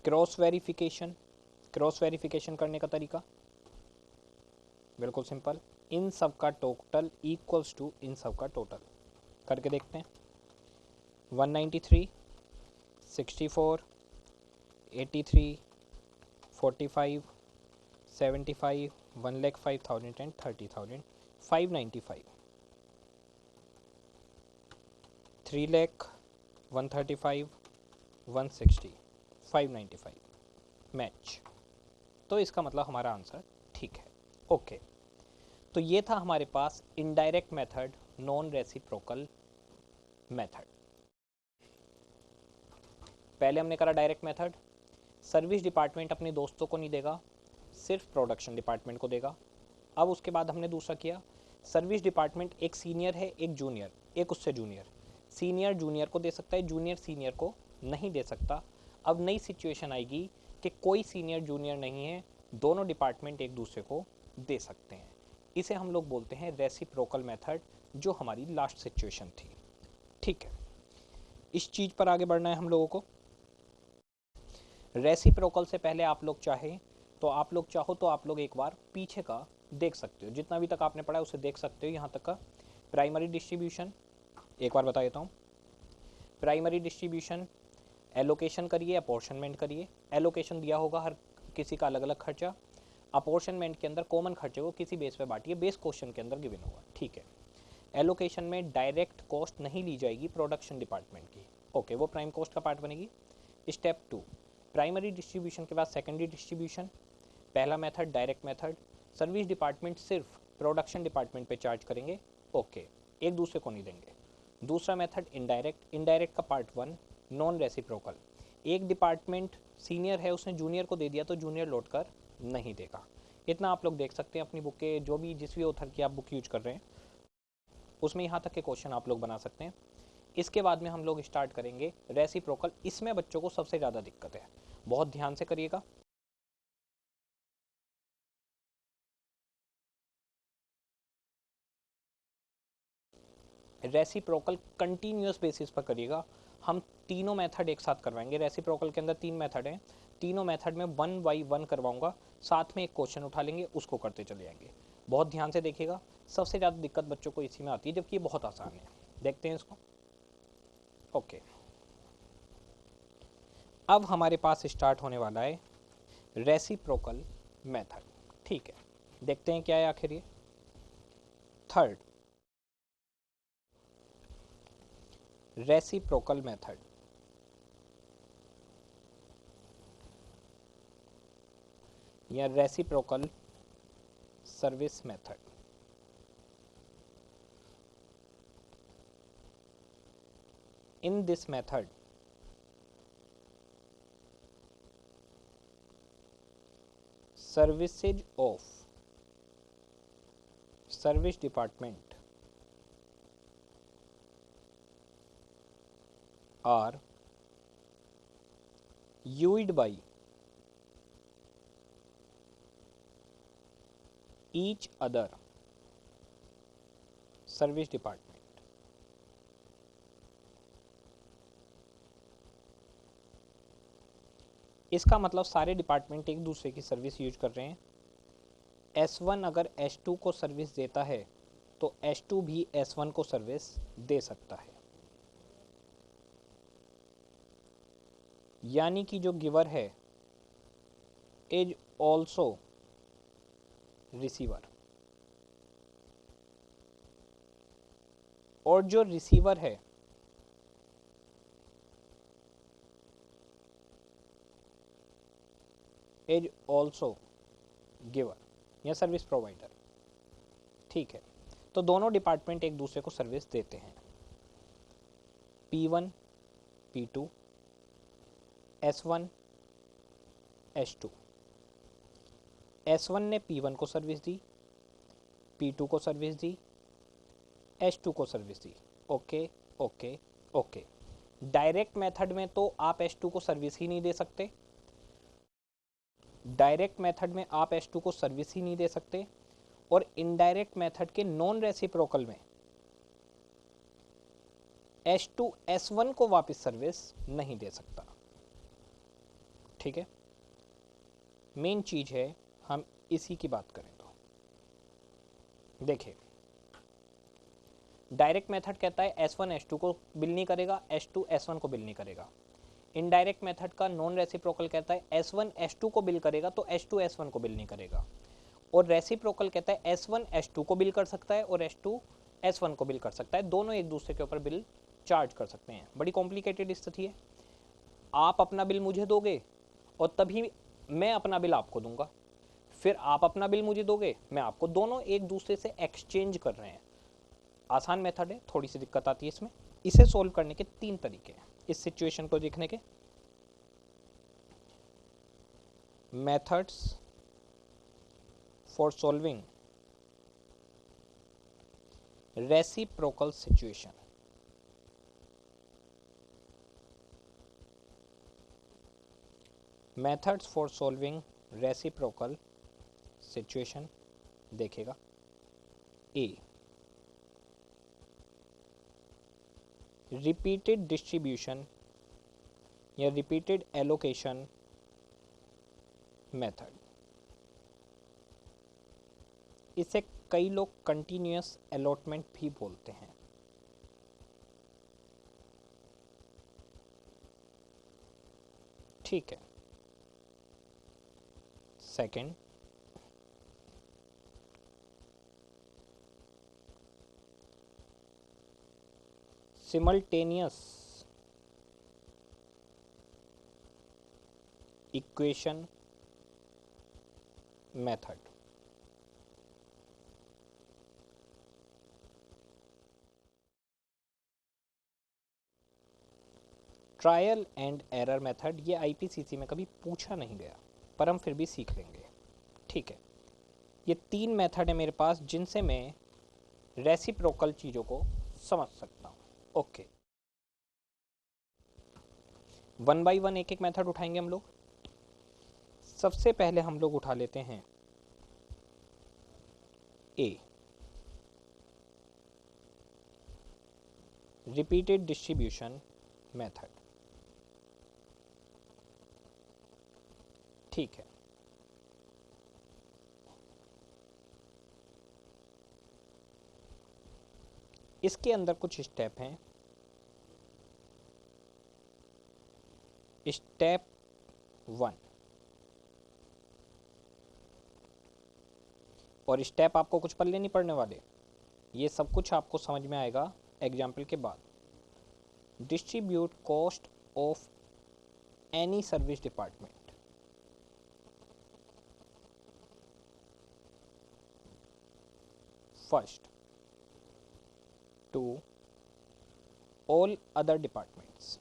S1: क्रॉस वेरिफिकेशन करने का तरीका बिल्कुल सिंपल, इन सब का टोटल इक्वल्स टू इन सब का टोटल करके देखते हैं। 193, 64, 83, 45, 75, 1,05,000 एंड 30,000, 595, 3,00,000, 135, 160, 595 मैच। तो इसका मतलब हमारा आंसर ठीक है। ओके, तो ये था हमारे पास indirect method, non reciprocal method. पहले हमने करा डायरेक्ट मेथड, सर्विस डिपार्टमेंट अपने दोस्तों को नहीं देगा, सिर्फ प्रोडक्शन डिपार्टमेंट को देगा। अब उसके बाद हमने दूसरा किया, सर्विस डिपार्टमेंट एक सीनियर है, एक जूनियर, एक उससे जूनियर, सीनियर जूनियर को दे सकता है, जूनियर सीनियर को नहीं दे सकता। अब नई सिचुएशन आएगी कि कोई सीनियर जूनियर नहीं है, दोनों डिपार्टमेंट एक दूसरे को दे सकते हैं। इसे हम लोग बोलते हैं रेसिप्रोकल मेथड, जो हमारी लास्ट सिचुएशन थी। ठीक है, इस चीज पर आगे बढ़ना है हम लोगों को। रेसिप्रोकल से पहले आप लोग चाहें तो आप लोग चाहो तो आप लोग एक बार पीछे का देख सकते हो, जितना भी तक आपने पढ़ा है उसे देख सकते हो। यहाँ तक का प्राइमरी डिस्ट्रीब्यूशन एक बार बता देता हूँ। प्राइमरी डिस्ट्रीब्यूशन, एलोकेशन करिए, अपॉर्शनमेंट करिए। एलोकेशन दिया होगा हर किसी का अलग अलग खर्चा, अपॉर्शनमेंट के अंदर कॉमन खर्चे को किसी बेस पे बांटिए, बेस क्वेश्चन के अंदर गिवन होगा, ठीक है। एलोकेशन में डायरेक्ट कॉस्ट नहीं ली जाएगी प्रोडक्शन डिपार्टमेंट की, ओके, वो प्राइम कॉस्ट का पार्ट बनेगी। स्टेप 2, प्राइमरी डिस्ट्रीब्यूशन के बाद सेकेंडरी डिस्ट्रीब्यूशन। पहला method direct method, service department सिर्फ प्रोडक्शन डिपार्टमेंट पे चार्ज करेंगे, ओके, एक दूसरे को नहीं देंगे। दूसरा मेथड इनडायरेक्ट, इनडायरेक्ट का पार्ट 1 नॉन रेसिप्रोकल, एक डिपार्टमेंट सीनियर है उसने जूनियर को दे दिया तो जूनियर लौट कर नहीं देगा। इतना आप लोग देख सकते हैं अपनी बुक के, जो भी जिस भी ऑथर की आप बुक यूज कर रहे हैं उसमें यहाँ तक के क्वेश्चन आप लोग बना सकते हैं। इसके बाद में हम लोग स्टार्ट करेंगे रेसिप्रोकल। इसमें बच्चों को सबसे ज़्यादा दिक्कत है, बहुत ध्यान से करिएगा। रेसिप्रोकल कंटिन्यूस बेसिस पर करिएगा। हम तीनों मेथड एक साथ करवाएंगे। रेसिप्रोकल के अंदर 3 मेथड हैं, तीनों मेथड में 1 बाई 1 करवाऊंगा, साथ में एक क्वेश्चन उठा लेंगे, उसको करते चले जाएंगे। बहुत ध्यान से देखिएगा, सबसे ज़्यादा दिक्कत बच्चों को इसी में आती है, जबकि ये बहुत आसान है। देखते हैं इसको, ओके। अब हमारे पास स्टार्ट होने वाला है रेसिप्रोकल मेथड, ठीक है। देखते हैं क्या है आखिर ये। थर्ड, रेसिप्रोकल मेथड, या reciprocal service method. In this method, services of service department are used by each other service department. इसका मतलब सारे डिपार्टमेंट एक दूसरे की सर्विस यूज कर रहे हैं। S1 अगर S2 को सर्विस देता है तो S2 भी S1 को सर्विस दे सकता है, यानी कि जो गिवर है इज ऑल्सो रिसीवर, और जो रिसीवर है इज ऑल्सो गिवर या सर्विस प्रोवाइडर, ठीक है। तो दोनों डिपार्टमेंट एक दूसरे को सर्विस देते हैं। P1 P2, S1 S2। S1 ने P1 को सर्विस दी, P2 को सर्विस दी, S2 को सर्विस दी, okay okay okay. Direct method में तो आप S2 को सर्विस ही नहीं दे सकते, डायरेक्ट मेथड में आप S2 को सर्विस ही नहीं दे सकते, और इनडायरेक्ट मेथड के नॉन रेसिप्रोकल में S2 S1 को वापस सर्विस नहीं दे सकता, ठीक है। मेन चीज है, हम इसी की बात करें तो देखिए, डायरेक्ट मेथड कहता है S1 S2 को बिल नहीं करेगा, S2 S1 को बिल नहीं करेगा। इनडायरेक्ट मेथड का नॉन रेसिप्रोकल कहता है S1 S2 को बिल करेगा तो S2 S1 को बिल नहीं करेगा, और रेसिप्रोकल कहता है S1 S2 को बिल कर सकता है और S2 S1 को बिल कर सकता है, दोनों एक दूसरे के ऊपर बिल चार्ज कर सकते हैं। बड़ी कॉम्प्लिकेटेड स्थिति है। आप अपना बिल मुझे दोगे और तभी मैं अपना बिल आपको दूंगा, फिर आप अपना बिल मुझे दोगे, मैं आपको, दोनों एक दूसरे से एक्सचेंज कर रहे हैं। आसान मेथड है, थोड़ी सी दिक्कत आती है इसमें। इसे सोल्व करने के 3 तरीके हैं, इस सिचुएशन को देखने के। Methods for solving reciprocal situation. Methods for solving reciprocal situation देखेगा। ए, रिपीटेड डिस्ट्रीब्यूशन या रिपीटेड एलोकेशन मेथड। इसे कई लोग कंटिन्यूअस अलॉटमेंट भी बोलते हैं। ठीक है। Second, simultaneous equation method. Trial and error method, ये आईपीसीसी में कभी पूछा नहीं गया पर हम फिर भी सीख लेंगे। ठीक है, ये 3 मेथड है मेरे पास जिनसे मैं रेसिप्रोकल चीज़ों को समझ सकता हूँ। ओके, 1 बाई 1 एक एक मेथड उठाएंगे हम लोग। सबसे पहले हम लोग उठा लेते हैं ए, रिपीटेड डिस्ट्रीब्यूशन मेथड। ठीक है, इसके अंदर कुछ स्टेप हैं। स्टेप 1 और स्टेप आपको कुछ पल्ले नहीं पड़ने वाले, ये सब कुछ आपको समझ में आएगा एग्जाम्पल के बाद। Distribute cost of any service department. First to all other departments.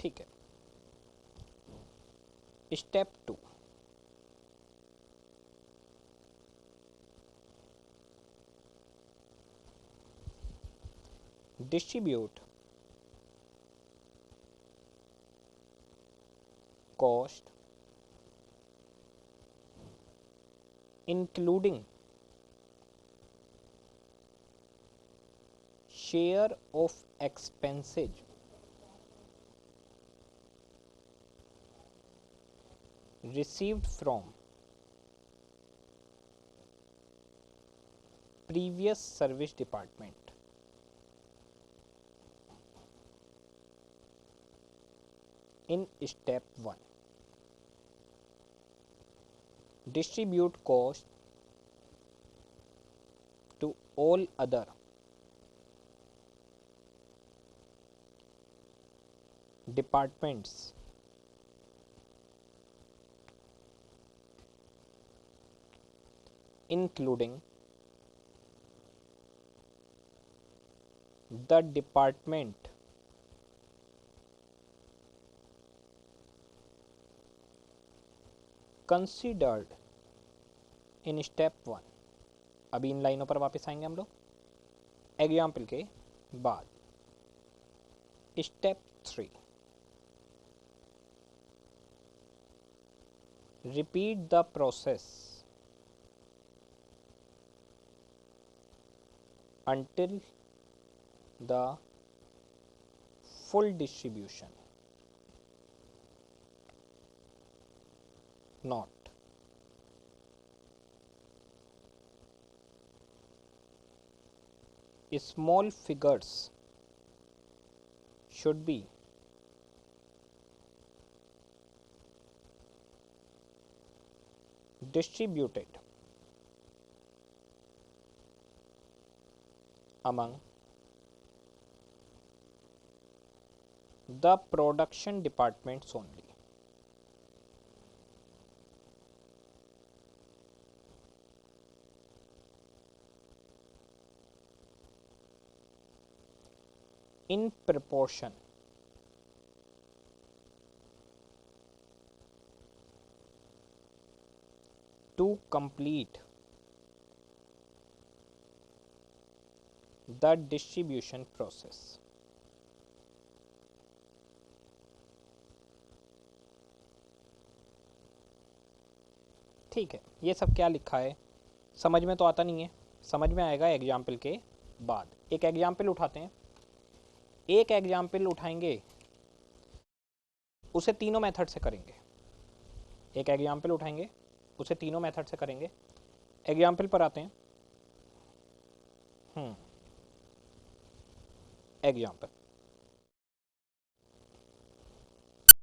S1: ठीक है। Step 2, distribute cost including share of expenses received from previous service department। in step 1, distribute cost to all other departments including the department considered in step 1। अभी इन लाइनों पर वापस आएंगे हम लोग एग्जाम्पल के बाद। Step 3, repeat the process until the full distribution। Not small figures should be distributed among the production departments only। in proportion to complete the distribution process। ठीक है, ये सब क्या लिखा है समझ में तो आता नहीं है, समझ में आएगा एग्जाम्पल के बाद। एक एग्जाम्पल उठाते हैं, एक एग्जाम्पल उठाएंगे, उसे तीनों मेथड से करेंगे। एक एग्जाम्पल उठाएंगे, उसे तीनों मेथड से करेंगे। एग्जाम्पल पर आते हैं। एग्जाम्पल